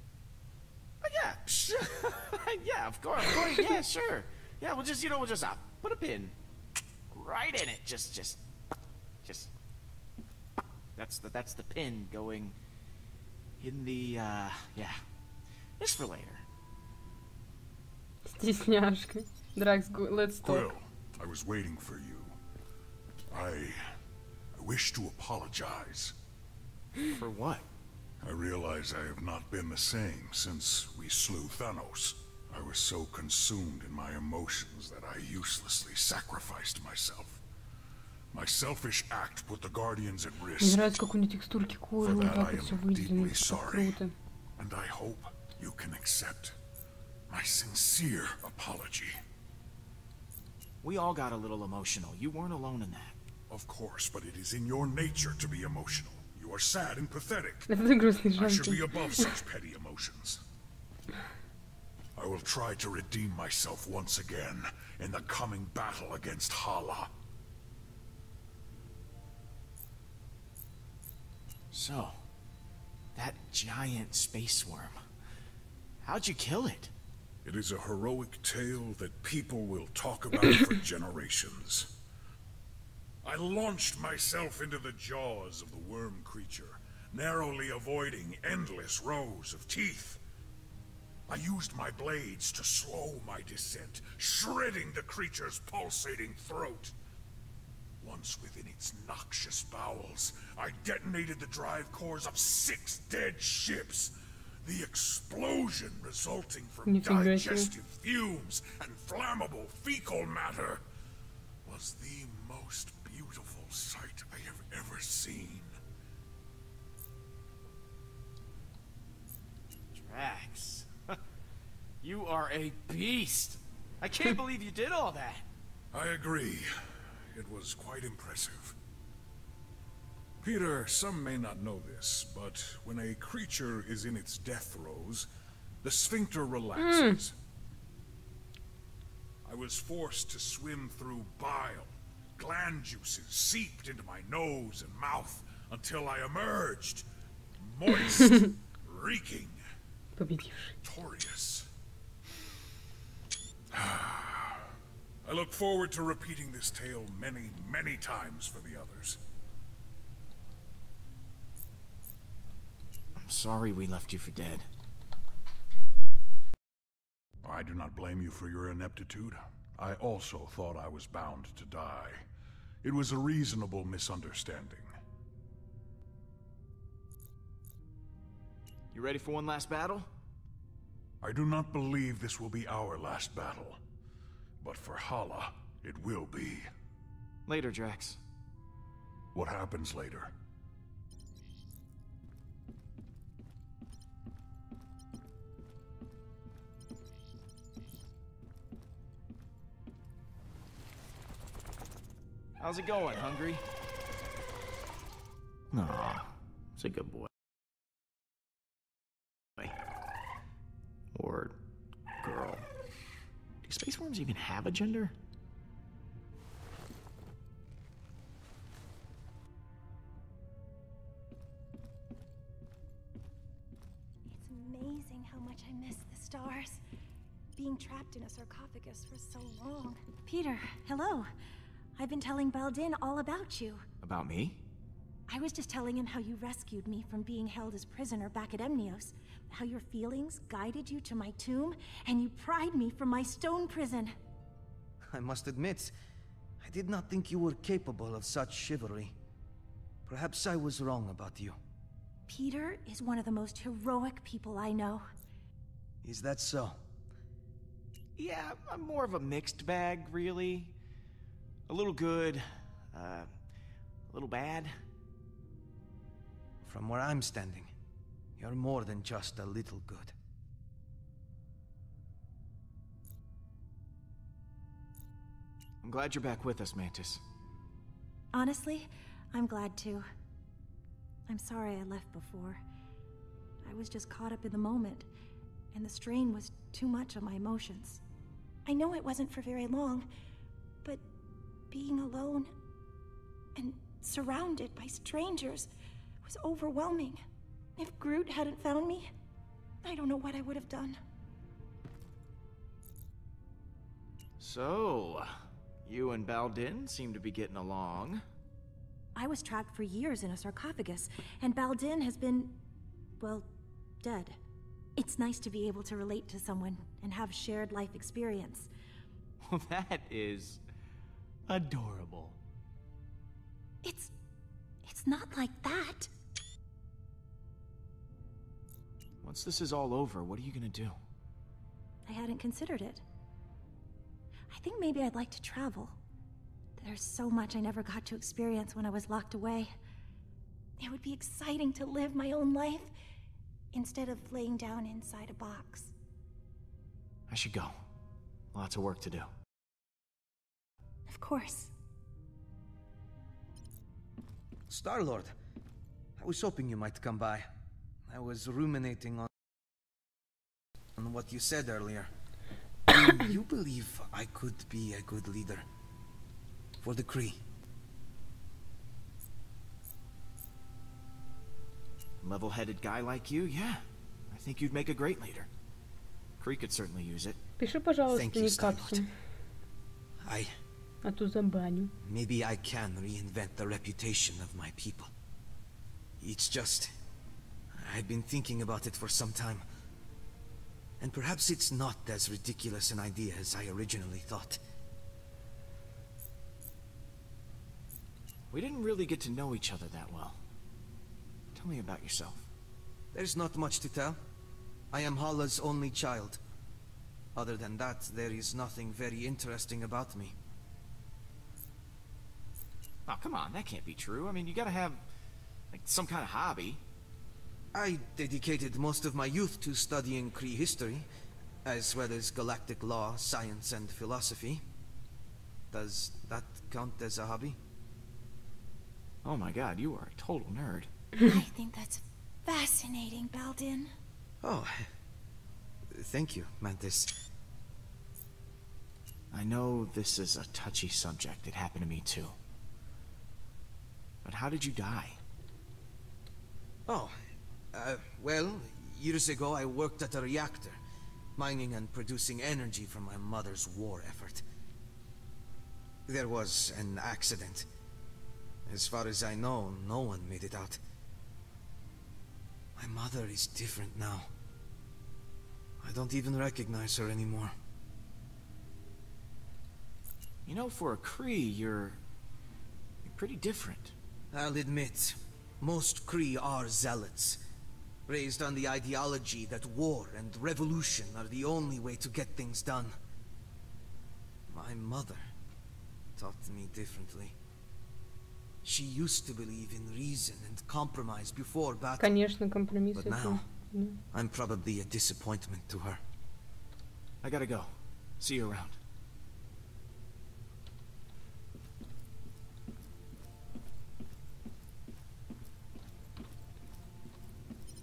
Oh, yeah, sure. Yeah, of course, yeah, sure. Yeah, we'll just, we'll just put a pin right in it. Just. That's the pin going in the, yeah. Just for later. Стесняшка. Drax, let's Quill, talk. I was waiting for you. I wish to apologize. For what? I realize I have not been the same since we slew Thanos. I was so consumed in my emotions that I uselessly sacrificed myself. My selfish act put the Guardians at Мне risk. нравится, как у нее текстурки кожи, вот так вот все выделено. Deeply Это sorry. круто. And I hope you can accept my sincere apology. We all got a little emotional. You weren't alone in that. Of course, but it is in your nature to be emotional. You are sad and pathetic. Это грустный I should be жанки. above such petty emotions. I I will try to redeem myself once again in the coming battle against Hala. So, that giant space worm. How'd you kill it? It is a heroic tale that people will talk about for generations. I launched myself into the jaws of the worm creature, narrowly avoiding endless rows of teeth. I used my blades to slow my descent, shredding the creature's pulsating throat. Once within its noxious bowels, I detonated the drive cores of 6 dead ships. The explosion resulting from digestive fumes and flammable fecal matter was the most beautiful sight I have ever seen. Drax, you are a beast. I can't believe you did all that. I agree. It was quite impressive. Peter, some may not know this, but when a creature is in its death throes, the sphincter relaxes. I was forced to swim through bile. Gland juices seeped into my nose and mouth until I emerged, moist, reeking, victorious. I look forward to repeating this tale many, many times for the others. I'm sorry we left you for dead. I do not blame you for your ineptitude. I also thought I was bound to die. It was a reasonable misunderstanding. You ready for one last battle? I do not believe this will be our last battle. But for Hala, it will be. Later, Drax. What happens later? How's it going, hungry? Aw, it's a good boy. Or girl. Do space worms even have a gender? It's amazing how much I miss the stars. Being trapped in a sarcophagus for so long. Peter, hello. I've been telling Baldin all about you. About me? I was just telling him how you rescued me from being held as prisoner back at Emnios. How your feelings guided you to my tomb, and you pried me from my stone prison. I must admit, I did not think you were capable of such chivalry. Perhaps I was wrong about you. Peter is one of the most heroic people I know. Is that so? Yeah, I'm more of a mixed bag, really. A little good, a little bad. From where I'm standing, you're more than just a little good. I'm glad you're back with us, Mantis. Honestly, I'm glad too. I'm sorry I left before. I was just caught up in the moment, and the strain was too much on my emotions. I know it wasn't for very long, but being alone and surrounded by strangers was overwhelming. If Groot hadn't found me, I don't know what I would have done. So, you and Baldin seem to be getting along. I was trapped for years in a sarcophagus, and Baldin has been, well, dead. It's nice to be able to relate to someone and have shared life experience. Well, that is adorable. It's not like that. Once this is all over, what are you gonna do? I hadn't considered it. I think maybe I'd like to travel. There's so much I never got to experience when I was locked away. It would be exciting to live my own life instead of laying down inside a box. I should go. Lots of work to do. Of course. Star-Lord, I was hoping you might come by. I was ruminating on what you said earlier. Do you believe I could be a good leader for the Kree? Level-headed guy like you, yeah. I think you'd make a great leader. Kree could certainly use it. Пиши, пожалуйста, не капсом. А то забаню. Maybe I can reinvent the reputation of my people. It's just... I've been thinking about it for some time. And perhaps it's not as ridiculous an idea as I originally thought. We didn't really get to know each other that well. Tell me about yourself. There's not much to tell. I am Hala's only child. Other than that, there is nothing very interesting about me. Oh, come on, that can't be true. I mean, you gotta have, like, some kind of hobby. I dedicated most of my youth to studying Kree history, as well as galactic law, science, and philosophy. Does that count as a hobby? Oh my god, you are a total nerd. I think that's fascinating, Baldin. Oh, thank you, Mantis. I know this is a touchy subject. It happened to me too. But how did you die? Oh, well, years ago I worked at a reactor, mining and producing energy from my mother's war effort. There was an accident. As far as I know, no one made it out. My mother is different now. I don't even recognize her anymore. You know, for a Kree, you're pretty different. I'll admit, most Kree are zealots, raised on the ideology that war and revolution are the only way to get things done. My mother taught me differently. She used to believe in reason and compromise before battle. Конечно, компромисс. But now, I'm probably a disappointment to her. I gotta go. See you around.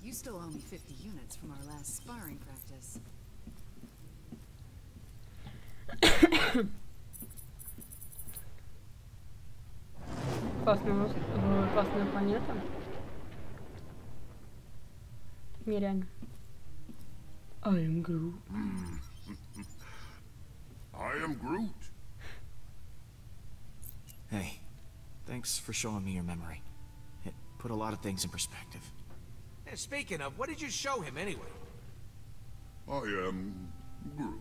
You still owe me 50 units from our last sparring practice. Классная планета. Миряне. I am Groot. I am Groot. Hey, thanks for showing me your memory. It put a lot of things in perspective. And speaking of, what did you show him anyway? I am Groot.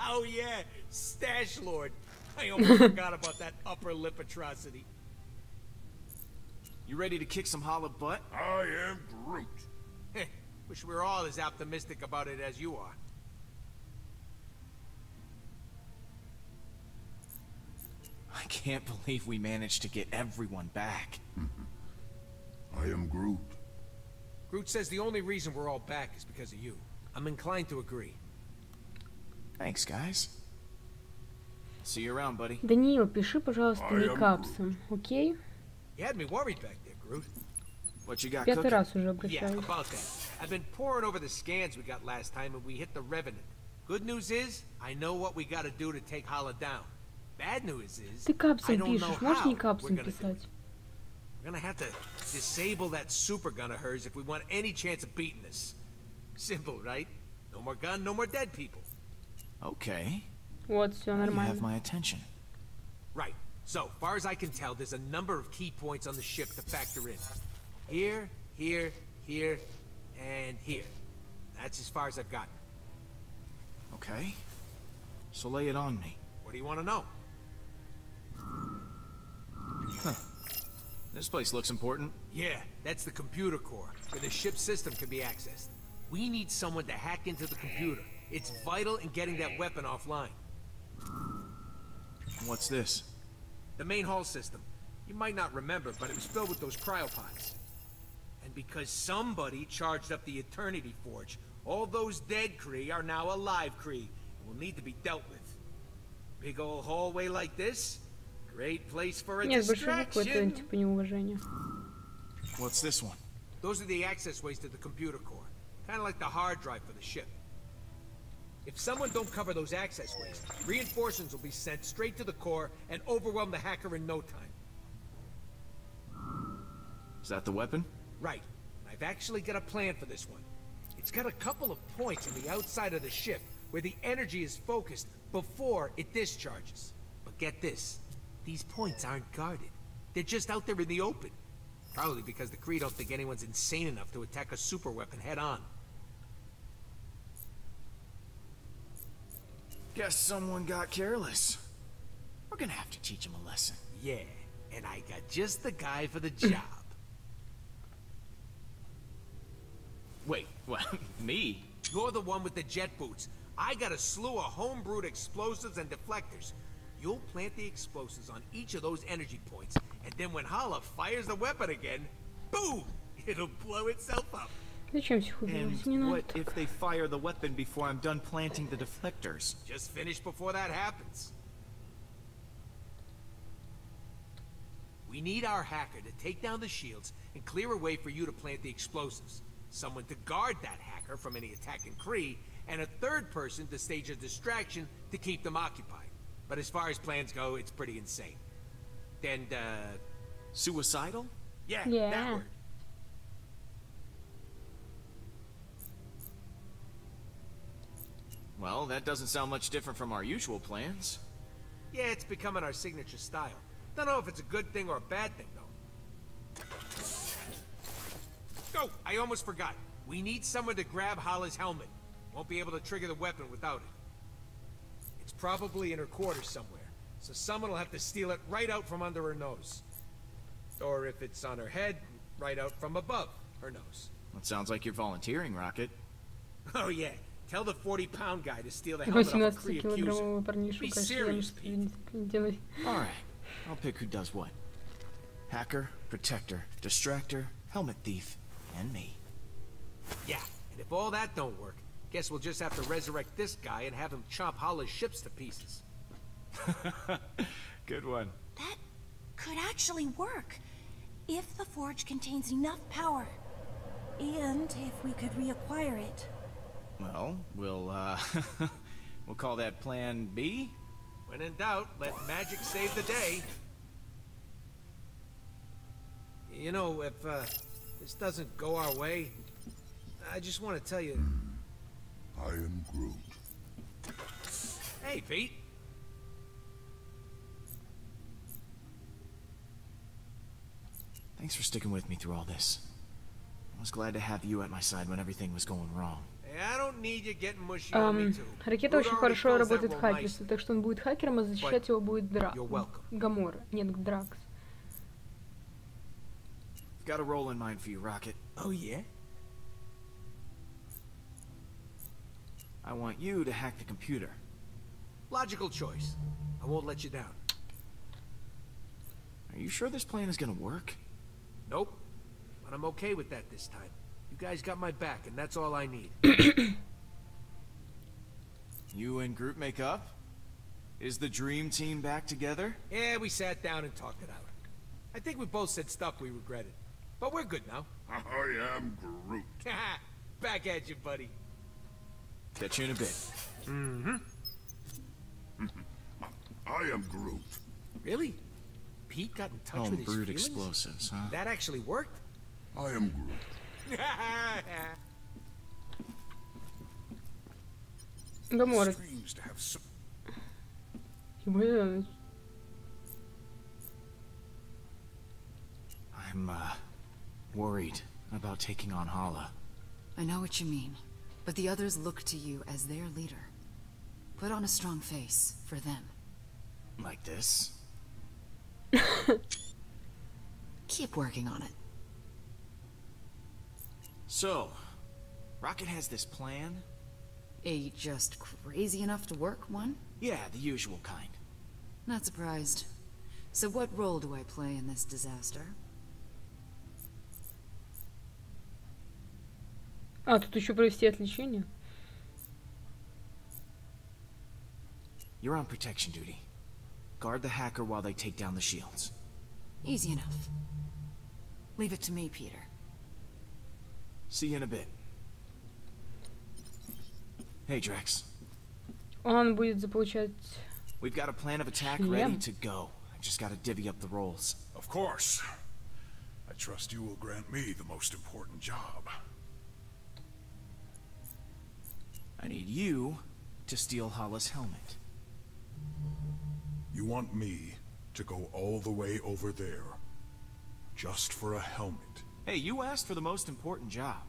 Oh yeah, Stash Lord. I almost forgot about that upper lip atrocity. You ready to kick some Hala butt? I am Groot. Wish we were all as optimistic about it as you are. I can't believe we managed to get everyone back. I am Groot. Groot says the only reason we're all back is because of you. I'm inclined to agree. Thanks, guys. See you around, buddy. Даниил, пиши, пожалуйста, не капсом, окей? You had me worried back there, Groot. What you got Пятый cooking? раз уже Yeah, обращаюсь. about that. I've been poring over the scans we got last time and we hit the Revenant. Good news is, I know what we gotta do to take Hala down. Bad news is, Ты I капсом don't know пишешь, можешь не how we're капсом gonna do писать? it. We're gonna have to disable that super gun of hers if we want any chance of beating this. Simple, right? No more gun, no more dead people. Okay. Вот, все You have нормально. my attention. Right. So, far as I can tell, there's a number of key points on the ship to factor in. Here, here, here, and here. That's as far as I've gotten. Okay. So lay it on me. What do you want to know? Huh. This place looks important. Yeah, that's the computer core, where the ship's system can be accessed. We need someone to hack into the computer. It's vital in getting that weapon offline. What's this? The main hull system. You might not remember, but it was filled with those cryopods. And because somebody charged up the Eternity Forge, all those dead Kree are now alive Kree, and will need to be dealt with. Big old hallway like this? Great place for a Нет, больше буквы это distraction. типа неуважение. What's this one? Those are the access ways to the computer core. Kind of like the hard drive for the ship. If someone don't cover those access ways, reinforcements will be sent straight to the core and overwhelm the hacker in no time. Is that the weapon? Right. I've actually got a plan for this one. It's got a couple of points on the outside of the ship where the energy is focused before it discharges. But get this, these points aren't guarded. They're just out there in the open. Probably because the Kree don't think anyone's insane enough to attack a superweapon head-on. Guess someone got careless. We're gonna have to teach him a lesson. Yeah, and I got just the guy for the job. Wait, what? Me? You're the one with the jet boots. I got a slew of homebrewed explosives and deflectors. You'll plant the explosives on each of those energy points, and then when Hala fires the weapon again, boom! It'll blow itself up. And what if they fire the weapon before I'm done planting the deflectors? Just finish before that happens. We need our hacker to take down the shields and clear a way for you to plant the explosives. Someone to guard that hacker from any attacking Kree, and a third person to stage a distraction to keep them occupied. But as far as plans go, it's pretty insane. And, suicidal? Yeah, that word. Well, that doesn't sound much different from our usual plans. Yeah, it's becoming our signature style. Don't know if it's a good thing or a bad thing, though. Oh, I almost forgot. We need someone to grab Hala's helmet. Won't be able to trigger the weapon without it. It's probably in her quarters somewhere, so someone will have to steal it right out from under her nose. Or if it's on her head, right out from above her nose. That sounds like you're volunteering, Rocket. Oh yeah, tell the 40-pound guy to steal the helmet off a Kree accuser. Be serious, Pete. Alright, I'll pick who does what. Hacker, protector, distractor, helmet thief, and me. Yeah, and if all that don't work, guess we'll just have to resurrect this guy and have him chomp Hala's ships to pieces. Good one. That could actually work, if the forge contains enough power. And if we could reacquire it. Well, we'll call that Plan B? When in doubt, let magic save the day. You know, if this doesn't go our way, I just want to tell you... I am Groot. Hey, Pete. Thanks for sticking with me through all this. I was glad to have you at my side when everything was going wrong. Hey, I don't need you getting mushy on me too. Ракета очень хорошо работает в хакерстве, так что он будет хакером, а защищать его будет Гамора. Нет, Дракс. Got a role in mind for you, Rocket. Oh yeah? I want you to hack the computer. Logical choice. I won't let you down. Are you sure this plan is gonna work? Nope. But I'm okay with that this time. You guys got my back, and that's all I need. You and Groot make up? Is the dream team back together? Yeah, we sat down and talked it out. I think we both said stuff we regretted. But we're good now. I am Groot. Back at you, buddy. Catch you in a bit. Mm-hmm. I am Groot. Really? Pete got in touch with his Brute feelings? explosives, huh? That actually worked? I am Groot. Гамора. Strange to have so... I'm, worried about taking on Hala. I know what you mean, but the others look to you as their leader. Put on a strong face for them. Like this? Keep working on it. So, Rocket has this plan? Just crazy enough to work one? Yeah, the usual kind. Not surprised. So what role do I play in this disaster? А, тут еще провести отличение. You're on protection duty. Guard the hacker while they take down the shields. Easy enough. Leave it to me, Peter. See you in a bit. Hey, Drax. Он будет заполучать... We've got a plan of attack ready to go. I just gotta divvy up the roles. Of course. I trust you will grant me the most important job. I need you to steal Hala's helmet. You want me to go all the way over there, just for a helmet? Hey, you asked for the most important job.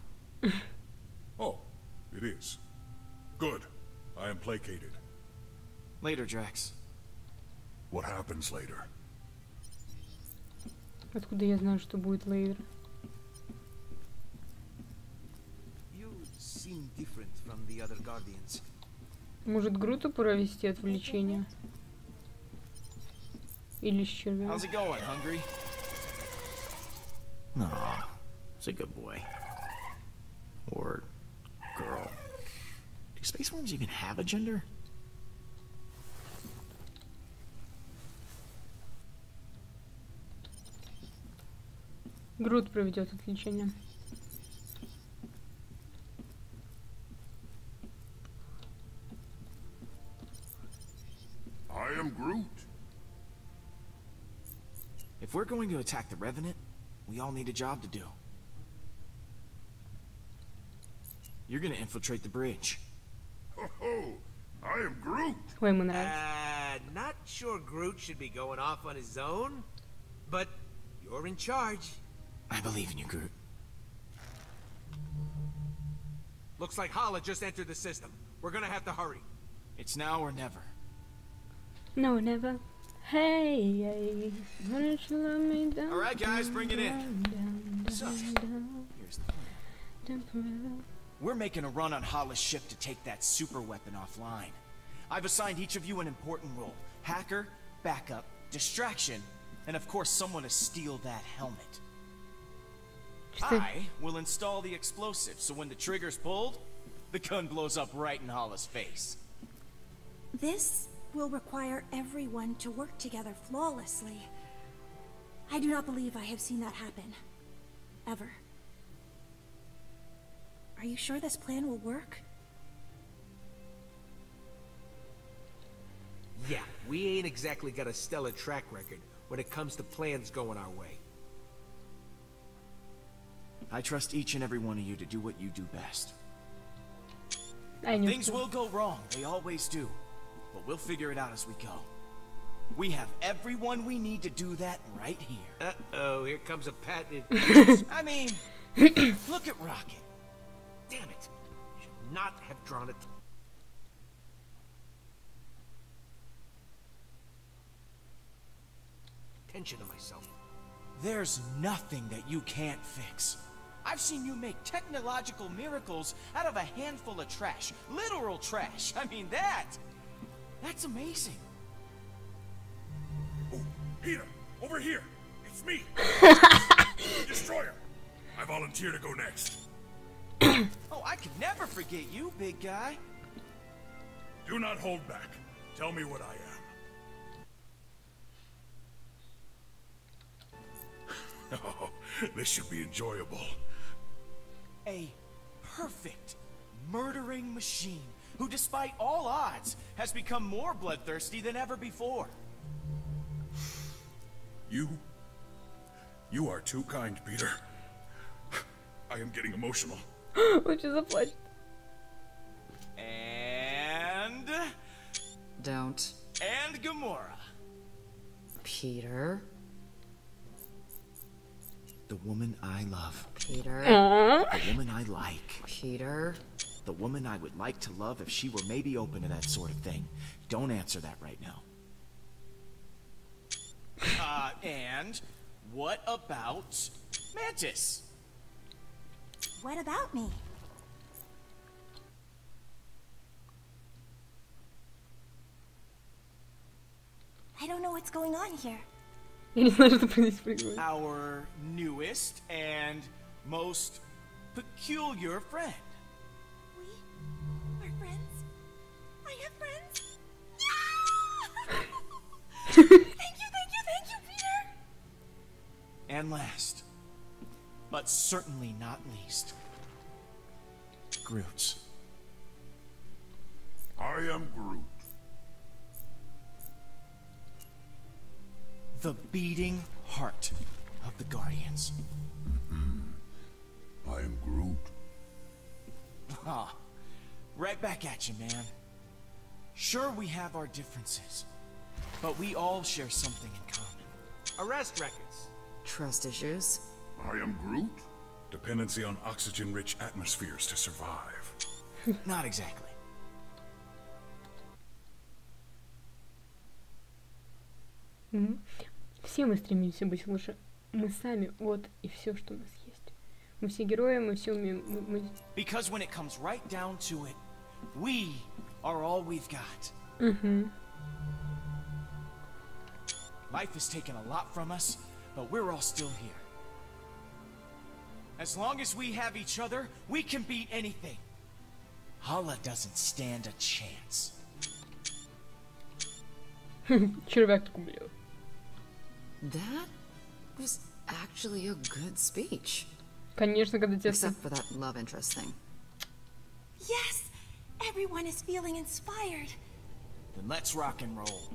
Oh, it is. Good. I am placated. Later, Drax. What happens later? Откуда я знаю, что будет later? You seem different from the other Guardians. Может, Груту провести отвлечение? Или с червем? How's it going, hungry? Aw, it's a good boy. Or girl. Do space worms even have a gender? Грут проведет отвлечение. I am Groot. If we're going to attack the Revenant, we all need a job to do. You're gonna infiltrate the bridge. Ho, I am Groot. Ой, ему нравится. Not sure Groot should be going off on his own, but you're in charge. I believe in you, Groot. Looks like Hala just entered the system. We're gonna have to hurry. It's now or never. No, never. Hey, hey, why don't you let me down? All right, guys, bring it in. Down, So, down, here's the plan. down forever. We're making a run on Hala's ship to take that super weapon offline. I've assigned each of you an important role. Hacker, backup, distraction, and of course someone to steal that helmet. I will install the explosive, so when the trigger's pulled, the gun blows up right in Hala's face. This will require everyone to work together flawlessly. I do not believe I have seen that happen. Ever. Are you sure this plan will work? Yeah, we ain't exactly got a stellar track record when it comes to plans going our way. I trust each and every one of you to do what you do best. I Things will go wrong, they always do. But we'll figure it out as we go. We have everyone we need to do that right here. Uh-oh, here comes a patented... I mean, look at Rocket. Damn it. Should not have drawn it. Attention to myself. There's nothing that you can't fix. I've seen you make technological miracles out of a handful of trash. Literal trash. I mean, that's amazing. Oh, Peter, over here. It's me. Destroyer. I volunteer to go next. Oh, I could never forget you, big guy. Do not hold back. Tell me what I am. Oh, this should be enjoyable. A perfect murdering machine who, despite all odds, has become more bloodthirsty than ever before. You are too kind, Peter. I am getting emotional. Он сейчас заплачет. And... Don't. And Gamora. Peter. The woman I love. Peter. The woman I like. Peter. The woman I would like to love if she were maybe open to that sort of thing. Don't answer that right now. And what about Mantis? What about me? I don't know what's going on here. Я не знаю, что происходит. Our newest and most peculiar friend. We are friends. I have friends. Thank you, Peter. And last, but certainly not least, Groot. I am Groot. The beating heart of the Guardians. I am Groot. Ah, right back at you, man. Sure, we have our differences, but we all share something in common. Arrest records. Trust issues? I am Groot. Dependency on oxygen-rich atmospheres to survive. Not exactly. Все мы стремимся быть лучше. Мы сами, вот и все, что у нас есть. Мы все герои, мы все умеем. Because when it comes right down to it, we are all we've got. Life has taken a lot from us, but we're all still here. As long as we have each other, we can beat anything. Hala doesn't stand a chance. Червяк такой, бля. That was actually a good speech. Конечно, когда тебя... Except for that love interest thing. Yes! Everyone is feeling inspired. Then let's rock and roll.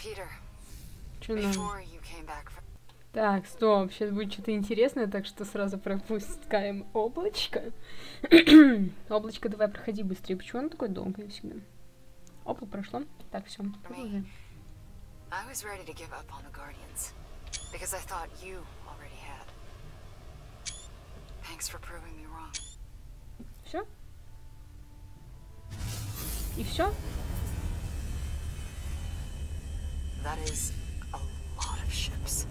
Peter, Чё нам? before you came back from... Так, стоп, сейчас будет что-то интересное, так что сразу пропускаем облачко. Облачко, давай, проходи быстрее. Почему оно такое долгое всегда? Опа, прошло. Так, все. I was ready to give up on the Guardians, because I thought you already had. Thanks for proving me wrong. Все? И все? That is a lot of ships.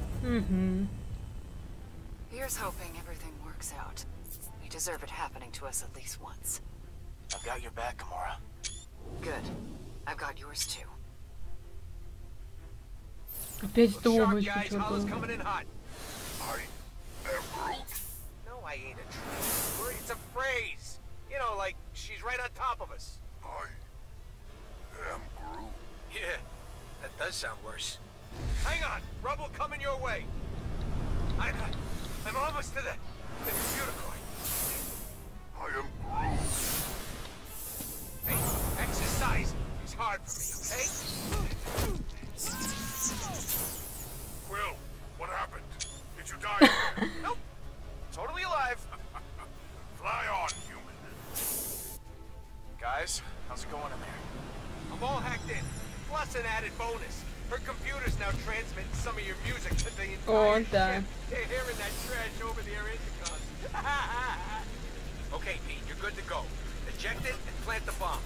Here's hoping everything works out. We deserve it happening to us at least once. I've got your back, Gamora. Good. I've got yours too. Опять это Sharp облачко guys, чё-то. Hala's coming in hot. I am Groot. No, I ain't a tree. It's a phrase. You know, like she's right on top of us. I am Groot. Yeah, that does sound worse. Hang on, rubble coming your way. I'm almost to the computer coin. I am Groot. Hey, exercise is hard for me, okay? Quill, what happened? Did you die? Nope. Totally alive. Fly on, human. Guys, how's it going in there? I'm all hacked in. Plus an added bonus. Her computer's now transmitting some of your music to the entire ship. They're hearing that trash over their intercoms. Okay, Pete, you're good to go. Eject it and plant the bomb.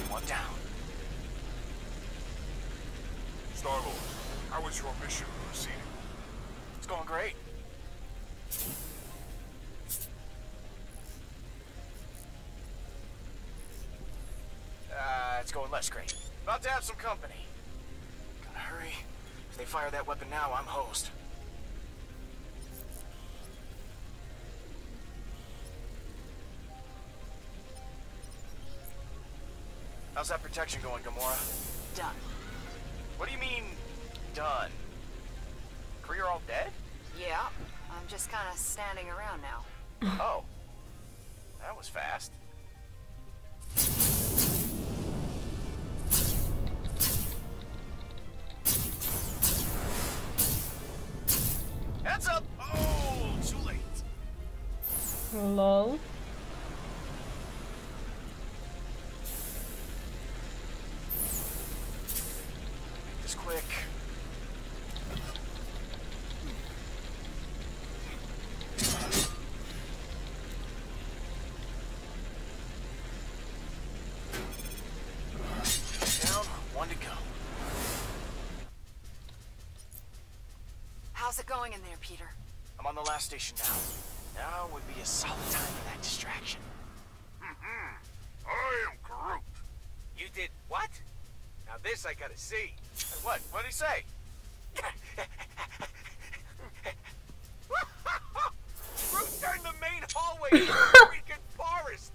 One down. Star-Lord, how is your mission proceeding? It's going great. It's going less great. About to have some company. Gotta hurry. If they fire that weapon now, I'm hosed. How's that protection going, Gamora? Done. What do you mean, done? Kree are all dead? Yeah, I'm just kind of standing around now. Oh. That was fast. Heads up! Oh, too late. Lol. Just quick. Down, one to go. How's it going in there, Peter? I'm on the last station now. Now would be a solid time for that distraction. I am Groot. You did what? Now this I gotta see. What? What'd he say? Roots are in the main hallway of the freaking forest.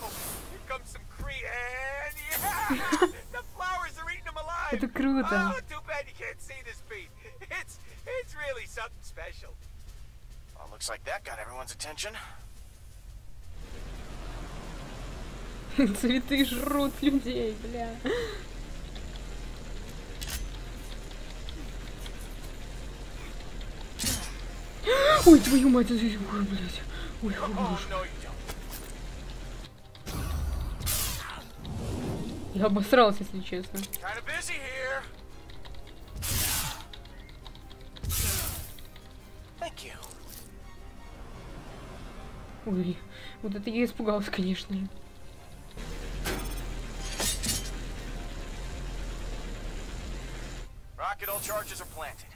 Oh, here comes some Kree, and yeah, the flowers are eating them alive. Это круто. Oh, too bad you can't see this beat. It's really something special. Well, looks like that got everyone's attention. Цветы жрут людей, бля. Ой, твою мать, ой, блядь. Ой, боже. Я обосрался, если честно. Ой, вот это я испугалась, конечно. Rocket, all charges are planted.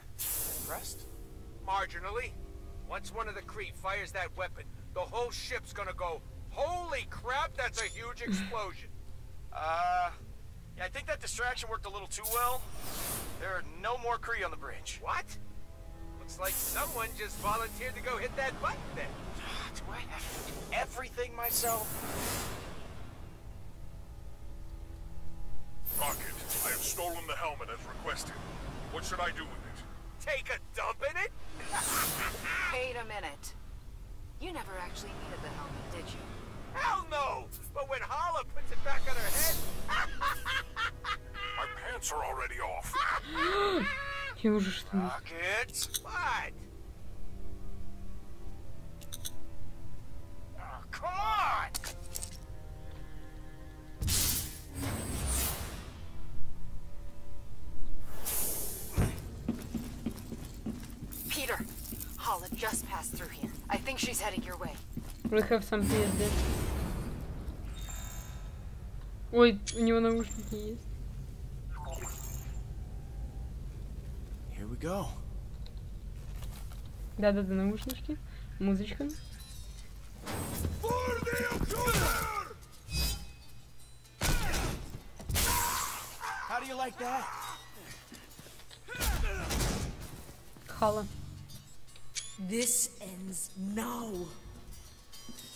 Impressed? Marginally. Once one of the Kree fires that weapon, the whole ship's gonna go, holy crap, that's a huge explosion. Yeah, I think that distraction worked a little too well. There are no more Kree on the bridge. What? Looks like someone just volunteered to go hit that button then. Do I have to do everything myself? Rocket, I have stolen the helmet as requested. What should I do with it? Take a dump in it? Wait a minute. You never actually needed the helmet, did you? Hell no! But when Hala puts it back on her head... My pants are already off. Я уже что? Rocket! What? Oh, come on! Peter, Hala just passed through here. I think she's heading your way. We have some пиздец. Ой, у него наушники есть. Here we go. Да-да-да, наушнички. Музычка. How do you like that? Hala. This ends now.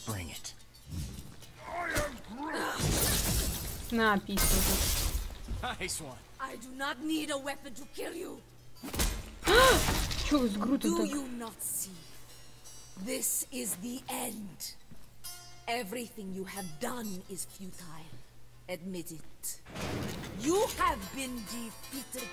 Bring it. На, письма. Nice one. I do not need a weapon to kill you. Чё вы с Грутом Do так? you not see? This is the end. Everything you have done is futile. Admit it. You have been defeated.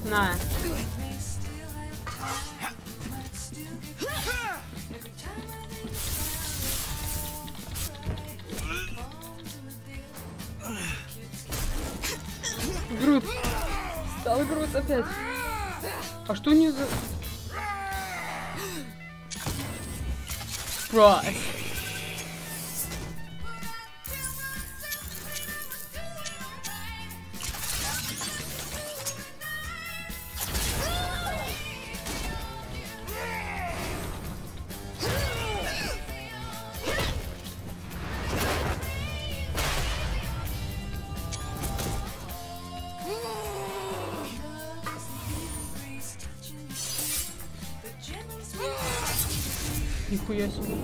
На. Грут. Стал Грут опять. А что не за... Surprise. Нихуя себе.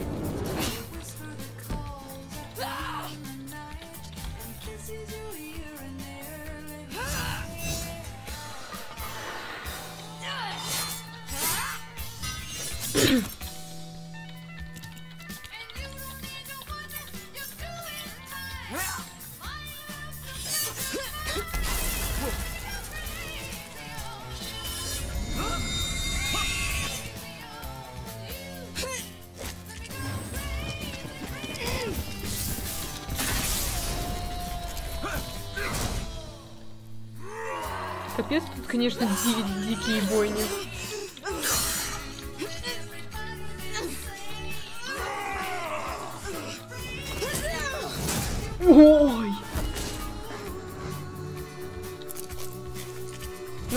Капец, тут, конечно, дикие бойни. Ой!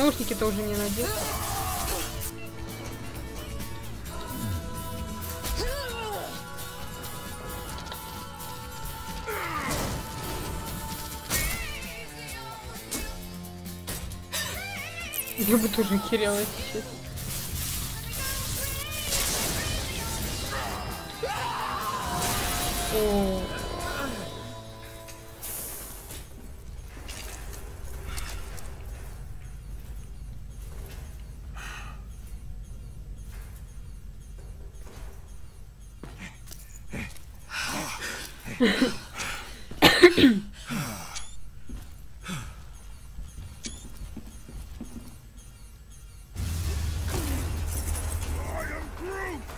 наушники-то уже не надел. Я бы тоже охерела сейчас. О.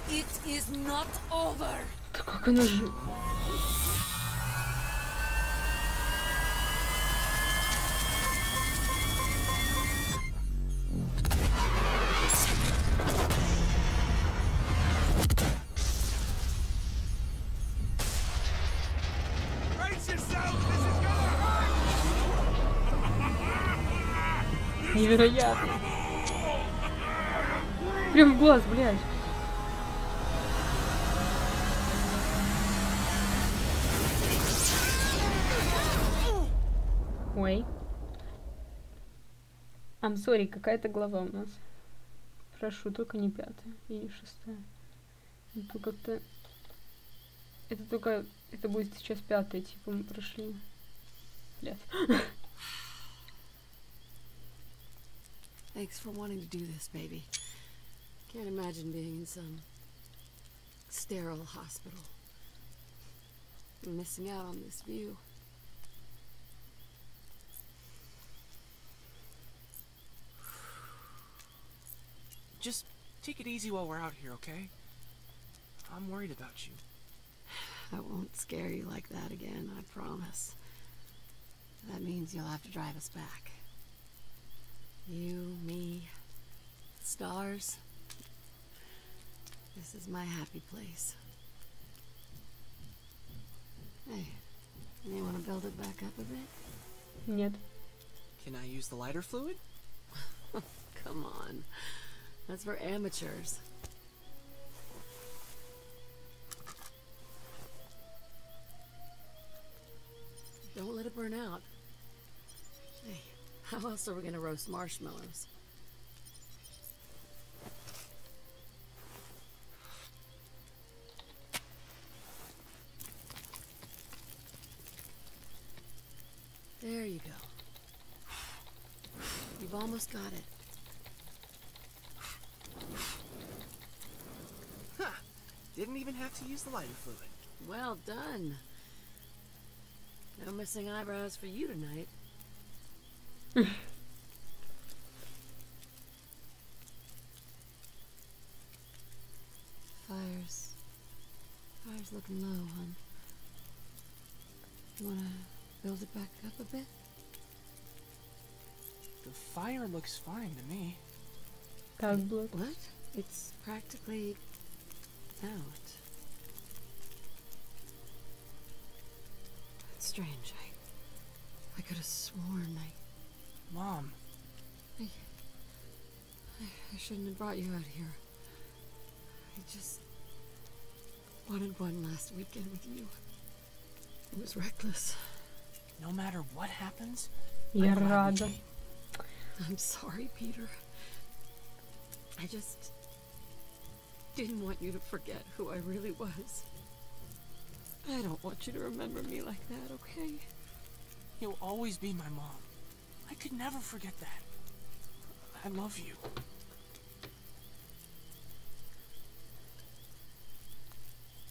It is not over. Да как она же... Невероятно. Прям в глаз, блядь. Ой. I'm sorry, какая-то глава у нас. Прошу, только не 5-я и не 6-я. Это как-то... Это только... Это будет сейчас 5-я, типа мы прошли. Блядь. Thanks for wanting to do this, baby. Can't imagine being in some sterile hospital. I'm missing out on this view. Just take it easy while we're out here, okay? I'm worried about you. I won't scare you like that again, I promise. That means you'll have to drive us back. You, me, stars. This is my happy place. Hey, you want to build it back up a bit? Нет. Can I use the lighter fluid? Come on. That's for amateurs. Don't let it burn out. Hey, how else are we gonna roast marshmallows? There you go. You've almost got it. Huh. Didn't even have to use the lighter fluid. Well done. No missing eyebrows for you tonight. Fire's looking low, hon. You wanna build it back up a bit? The fire looks fine to me. What? It's practically out. That's strange. I could have sworn Mom. I shouldn't have brought you out here. I just wanted one last weekend with you. It was reckless. No matter what happens, Я рада. I'm sorry, Peter. I just didn't want you to forget who I really was. I don't want you to remember me like that, okay? You'll always be my mom. I could never forget that. I love you.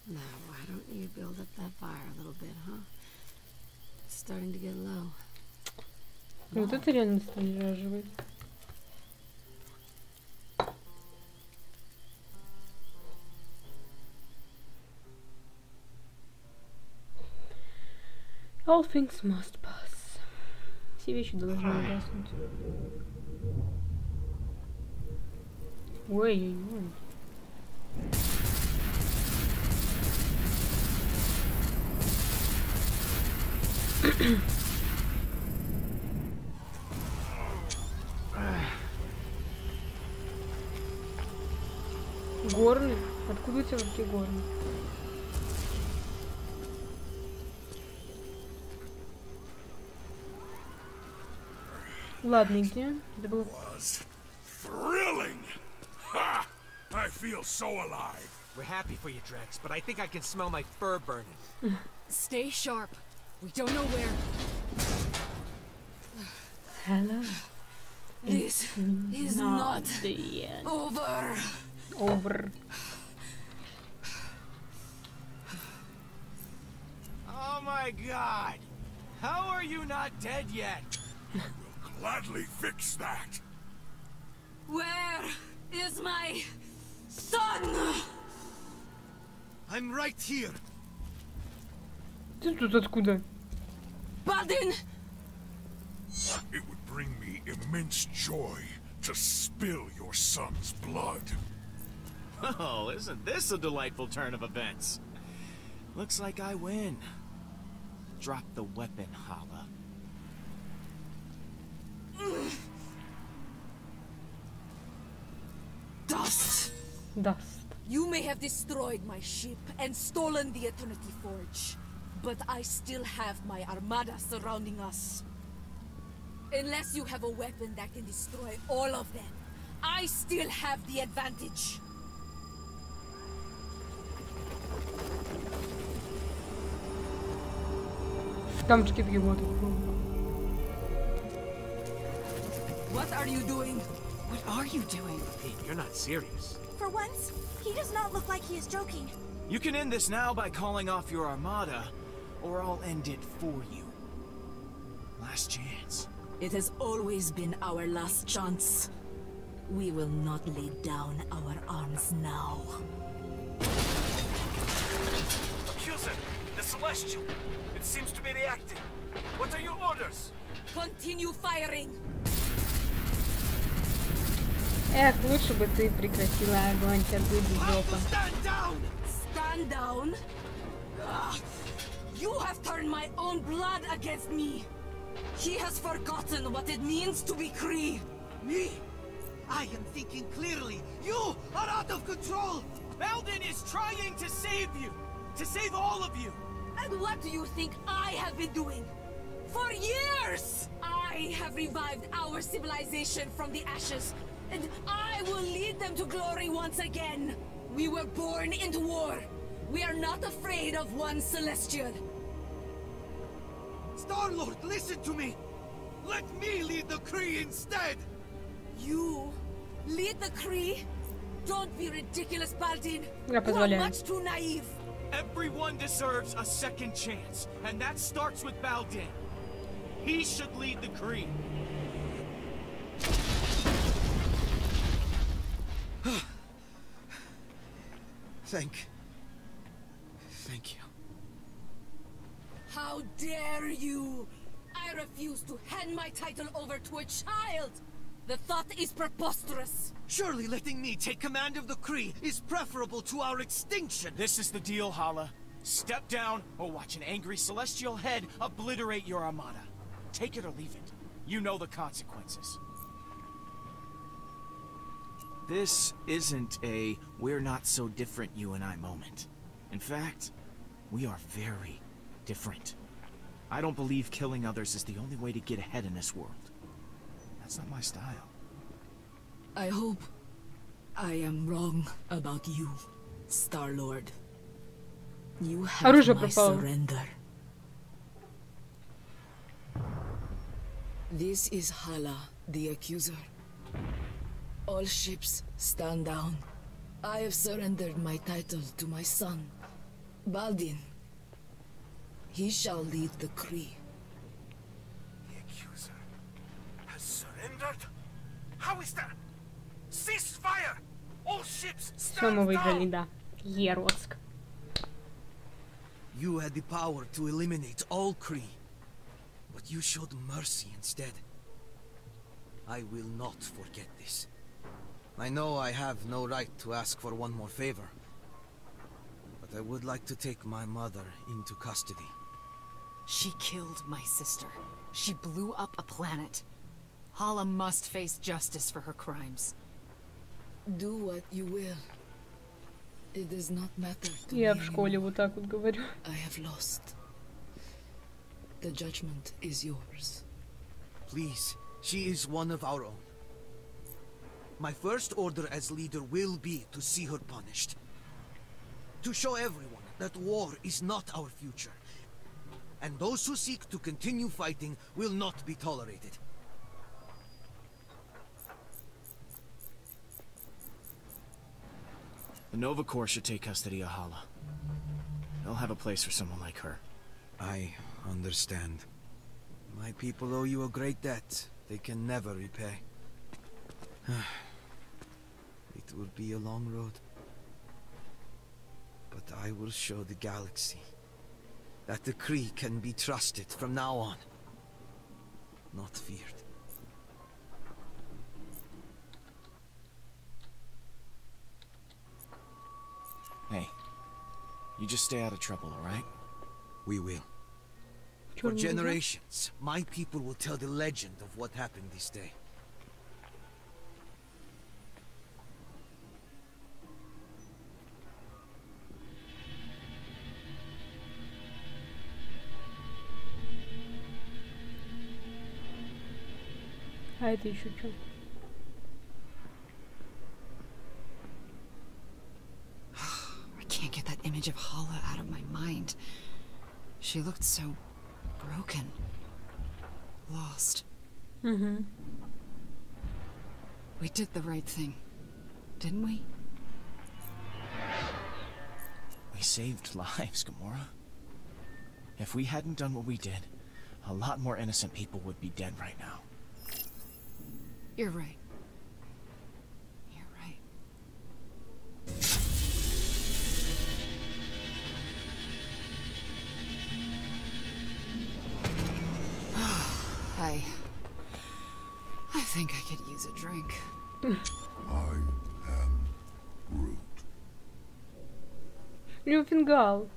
Now, why don't you build up that fire a little bit, huh? It's starting to get low. Вот это реально настораживает. All things must pass. Все вещи должны угаснуть. Ой-ой-ой. Горный? Откуда у тебя руки горный? Ладно, где? Это было... Thrilling! Ha! I feel so alive. We're happy for you, Drex, but I think I can smell my fur burning. Stay sharp. We don't know where. Hello. This is not the end. over. Over. Oh my god! How are you not dead yet? I will gladly fix that. Where is my son? I'm right here. Ты тут откуда? Baldin! It would bring me immense joy to spill your son's blood. Oh, isn't this a delightful turn of events? Looks like I win. Drop the weapon, Hala. Dust! Dust. You may have destroyed my ship and stolen the Eternity Forge, but I still have my armada surrounding us. Unless you have a weapon that can destroy all of them, I still have the advantage. Камушки бегут. What are you doing? What are you doing? Hey, you're not serious. For once, he does not look like he is joking. You can end this now by calling off your armada, or I'll end it for you. Last chance. It has always been our last chance. We will not lay down our arms now. Accuser, the Celestial. It seems to be reacting. What are your orders? Continue firing. Эх, лучше бы ты прекратила огонь, терпи без жопа. Stand down! Stand down? Ugh. You have turned my own blood against me. He has forgotten what it means to be Kree. Me? I am thinking clearly. You are out of control! Baldin is trying to save you! To save all of you! And what do you think I have been doing? For years! I have revived our civilization from the ashes, and I will lead them to glory once again. We were born into war. We are not afraid of one Celestial. Star-Lord, listen to me! Let me lead the Kree instead! You lead the Kree? Don't be ridiculous, Baldin. Я You are позволяю. much too naive. Everyone deserves a second chance, and that starts with Baldin. He should lead the Kree. Thank you. How dare you! I refuse to hand my title over to a child! The thought is preposterous! Surely letting me take command of the Kree is preferable to our extinction! This is the deal, Hala. Step down, or watch an angry celestial head obliterate your armada. Take it or leave it. You know the consequences. This isn't a we're not so different you and I moment. In fact, we are very different. I don't believe killing others is the only way to get ahead in this world. That's not my style. I hope I am wrong about you, Star-Lord. You have Оружие my пропало. surrender. This is Hala, the Accuser. All ships, stand down. I have surrendered my title to my son, Baldin. He shall lead the Kree. The Accuser has surrendered? How is that? Cease fire! All ships, Все, мы stand выиграли, down! да. Ероцк. You had the power to eliminate all Kree, but you showed mercy instead. I will not forget this. I know I have no right to ask for one more favor, but I would like to take my mother into custody. She killed my sister. She blew up a planet. Hala must face justice for her crimes. Do what you will. It does not matter to Я me в школе anymore. вот так вот говорю. I have lost. The judgment is yours. Please, she is one of our own. My first order as leader will be to see her punished. To show everyone that war is not our future. And those who seek to continue fighting will not be tolerated. The Nova Corps should take custody of Hala. They'll have a place for someone like her. I understand. My people owe you a great debt they can never repay. It will be a long road. But I will show the galaxy that the Kree can be trusted from now on. Not feared. Hey, you just stay out of trouble, all right? We will. For generations, my people will tell the legend of what happened this day. А это еще что? I can't get that image of Hala out of my mind. She looked so broken. Lost. Mm-hmm. We did the right thing, didn't we? We saved lives, Gamora. If we hadn't done what we did, a lot more innocent people would be dead right now. You're right. You're right. I think I could use a drink. I am Groot. Фингал.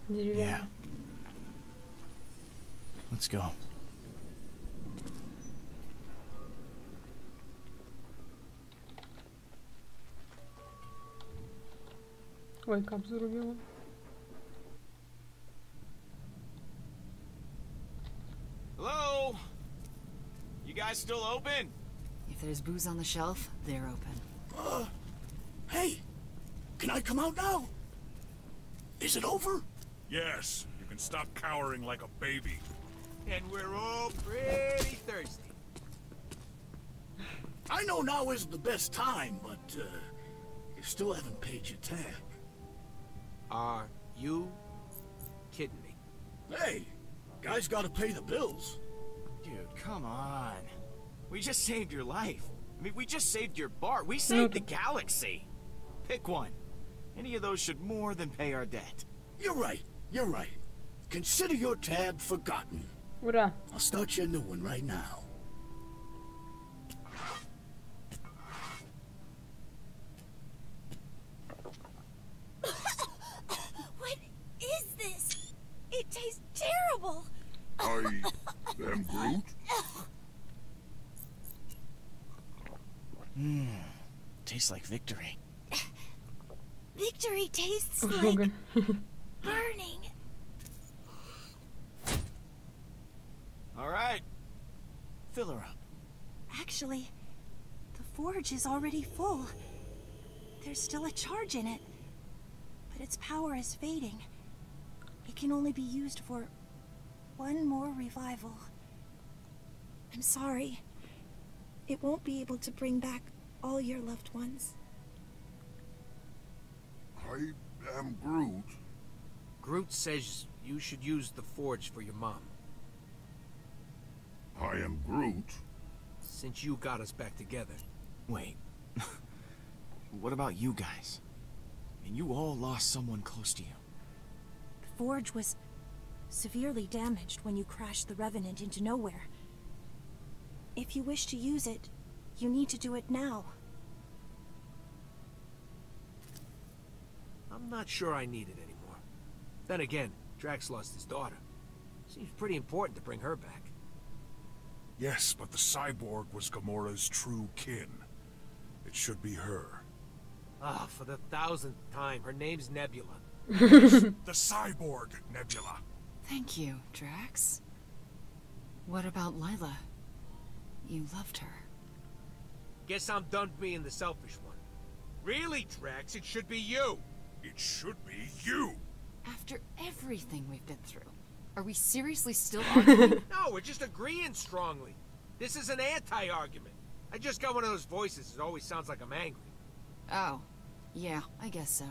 Yeah. Let's go. Ой, кап зарубила. Hello? You guys still open? If there's booze on the shelf, they're open. Hey! Can I come out now? Is it over? Yes. You can stop cowering like a baby. And we're all pretty thirsty. I know now isn't the best time, but, you still haven't paid your tab. Are you kidding me? Hey, guys gotta pay the bills. Dude, come on. We just saved your life. I mean, we just saved your bar. We saved the galaxy. Pick one. Any of those should more than pay our debt. You're right. You're right. Consider your tab forgotten. Ура. I'll start you a new one right now. What is this? It tastes terrible. I am Groot. Tastes like victory. Victory tastes like burning. All right. Fill her up. Actually, the forge is already full. There's still a charge in it, but its power is fading. It can only be used for one more revival. I'm sorry. It won't be able to bring back all your loved ones. I am Groot. Groot says you should use the forge for your mom. I am Groot. Since you got us back together. Wait. What about you guys? And you all lost someone close to you. The forge was severely damaged when you crashed the Revenant into nowhere. If you wish to use it, you need to do it now. I'm not sure I need it anymore. Then again, Drax lost his daughter. Seems pretty important to bring her back. Yes, but the cyborg was Gamora's true kin. It should be her. Ah, for the 1000th time, her name's Nebula. The cyborg Nebula. Thank you, Drax. What about Lila? You loved her. Guess I'm done being the selfish one. Really, Drax, it should be you. It should be you. After everything we've been through, are we seriously still arguing? No, we're just agreeing strongly. This is an anti-argument. I just got one of those voices that always sounds like I'm angry. Oh, yeah, I guess so.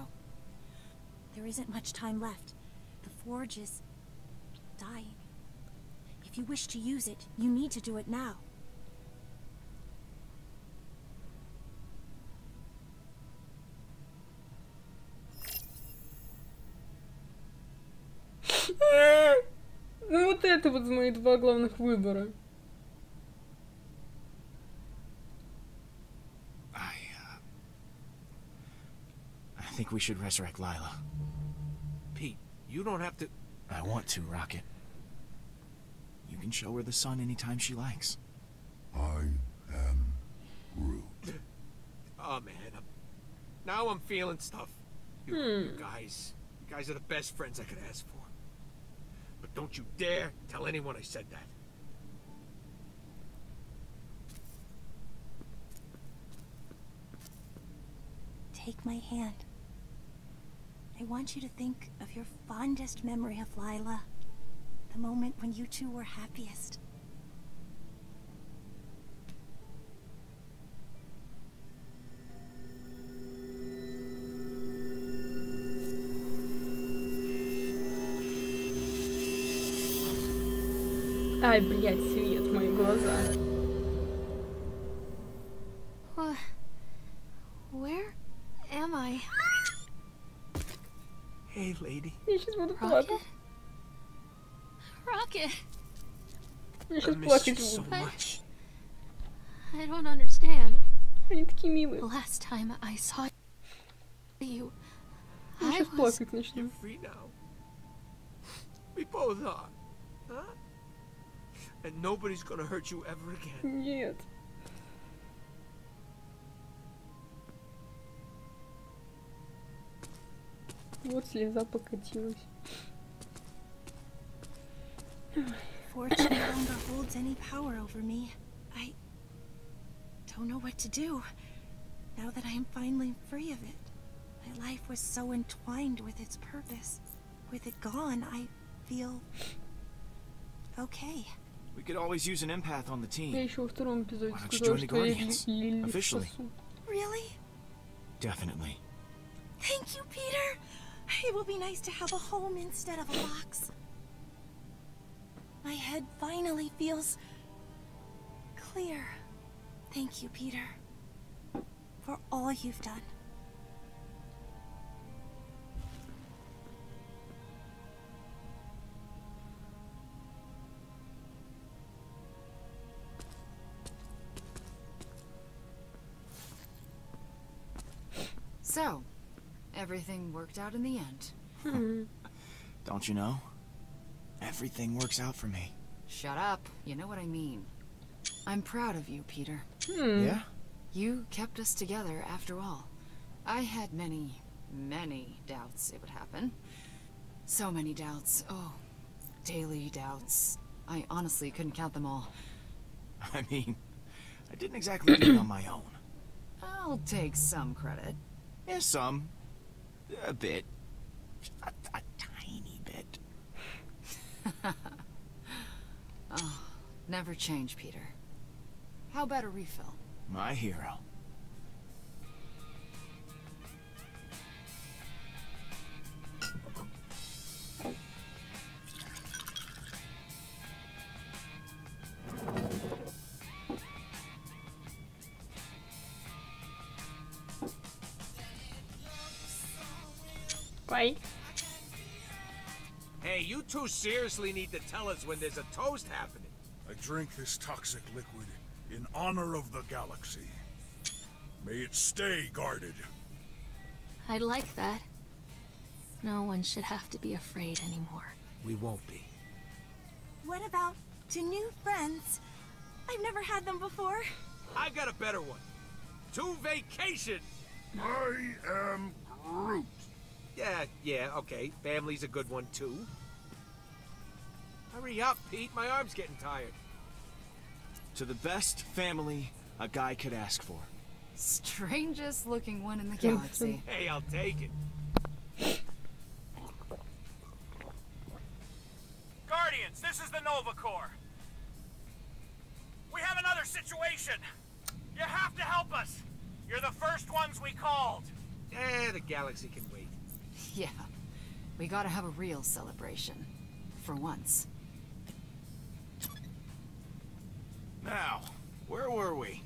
There isn't much time left. The forge is dying. If you wish to use it, you need to do it now. Ну вот это вот мои два главных выбора. I think we should resurrect Lila. Pete, you don't have to... I want to, Rocket. You can show her the sun anytime she likes. I am Groot. Oh, man. Now I'm feeling stuff. You guys are the best friends I could ask for. But don't you dare tell anyone I said that. Take my hand. I want you to think of your fondest memory of Lila. The moment when you two were happiest. Ай, блядь, свет в мои глаза. Where am I? Hey, lady. Я сейчас буду плакать. Rocket. Я сейчас плакать so буду. much. I don't understand. Они такие милые. Last time I saw you, Я сейчас плакать начну. You're free now. We both are. Huh? And nobody's gonna hurt you ever again. Нет. Вот слеза покатилась. Forge no longer holds any power over me. I don't know what to do now that I am finally free of it. My life was so entwined with its purpose. With it gone, I feel okay. We could always use an empath on the team. Я еще во втором эпизоде Why don't you сказала, join the что я Guardians? Лили Officially. спасу. Really? Definitely. Thank you, Peter. It will be nice to have a home instead of a box. My head finally feels clear. Thank you, Peter, for all you've done. So, everything worked out in the end. Don't you know? Everything works out for me. Shut up. You know what I mean. I'm proud of you, Peter. Yeah? You kept us together after all. I had many, many doubts it would happen. So many doubts. Oh, daily doubts. I honestly couldn't count them all. I mean, I didn't exactly do it on my own. I'll take some credit. Yeah, some. A bit. A tiny bit. Oh, never change, Peter. How about a refill? My hero. Bye. Hey, you two seriously need to tell us when there's a toast happening. I drink this toxic liquid in honor of the galaxy. May it stay guarded. I'd like that. No one should have to be afraid anymore. We won't be. What about to new friends? I've never had them before. I got a better one. To vacation! I am Groot. Yeah, okay. Family's a good one, too. Hurry up, Pete. My arm's getting tired. To the best family a guy could ask for. Strangest looking one in the galaxy. Hey, I'll take it. Guardians, this is the Nova Corps. We have another situation. You have to help us. You're the first ones we called. The galaxy can wait. Yeah, we gotta have a real celebration. For once. Now, where were we?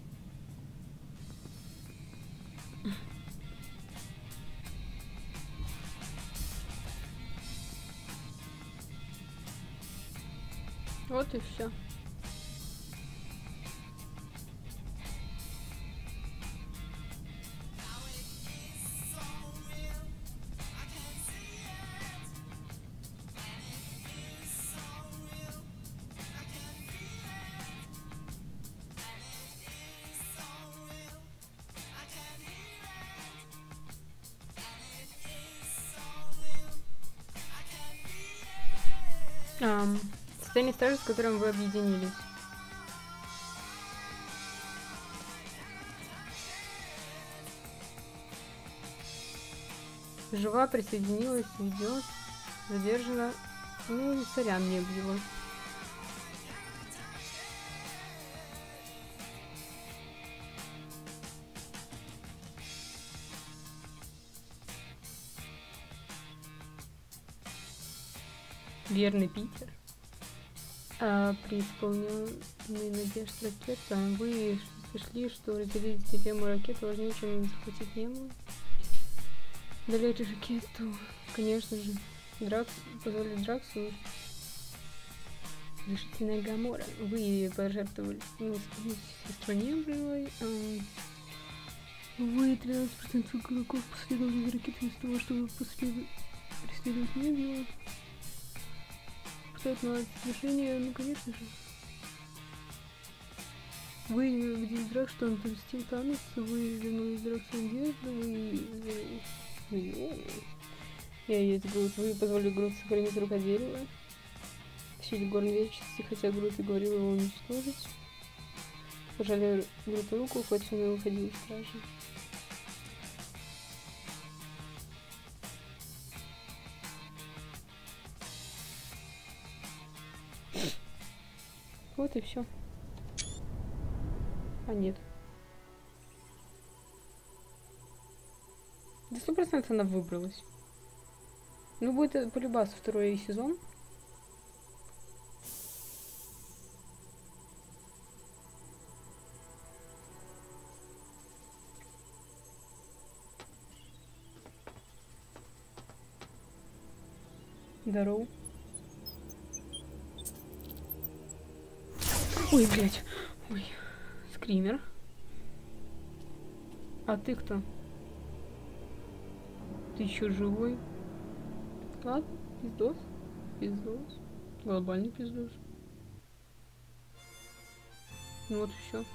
Вот и все. Состояние стажа, с которым вы объединились. Жива, присоединилась, ведет, задержана. Ну, сорян, не убила. Верный Питер. При исполнении надежд ракета вы сошли, что разделить дилемму ракеты важнее, чем захватить небо. Долеть ракету, конечно же, позволить Драксу. Решительная Гамора. Вы пожертвовали сестру Небрилой. Вы 13% игроков последовали за ракетой вместо того, чтобы преследовать Небрилу. На решение, ну конечно же. Вы убедили Дракс, что он отомстил Таносу, вы вернули Драксу надежду, Я есть Грут. Вы позволили Груту сохранить рукоделие. Тащить горн вечности, хотя Грут и говорил его уничтожить. Пожали Груту руку, хоть он и уходил из стражи. Вот и все. А нет. Да 100% она выбралась. Ну будет полюбас второй сезон. Здорово. Ой, блядь. Ой. Скример. А ты кто? Ты еще живой? Ладно, пиздос. Пиздос. Глобальный пиздос. Ну вот и все.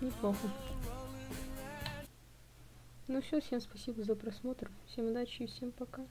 Неплохо. Ну все, всем спасибо за просмотр. Всем удачи и всем пока.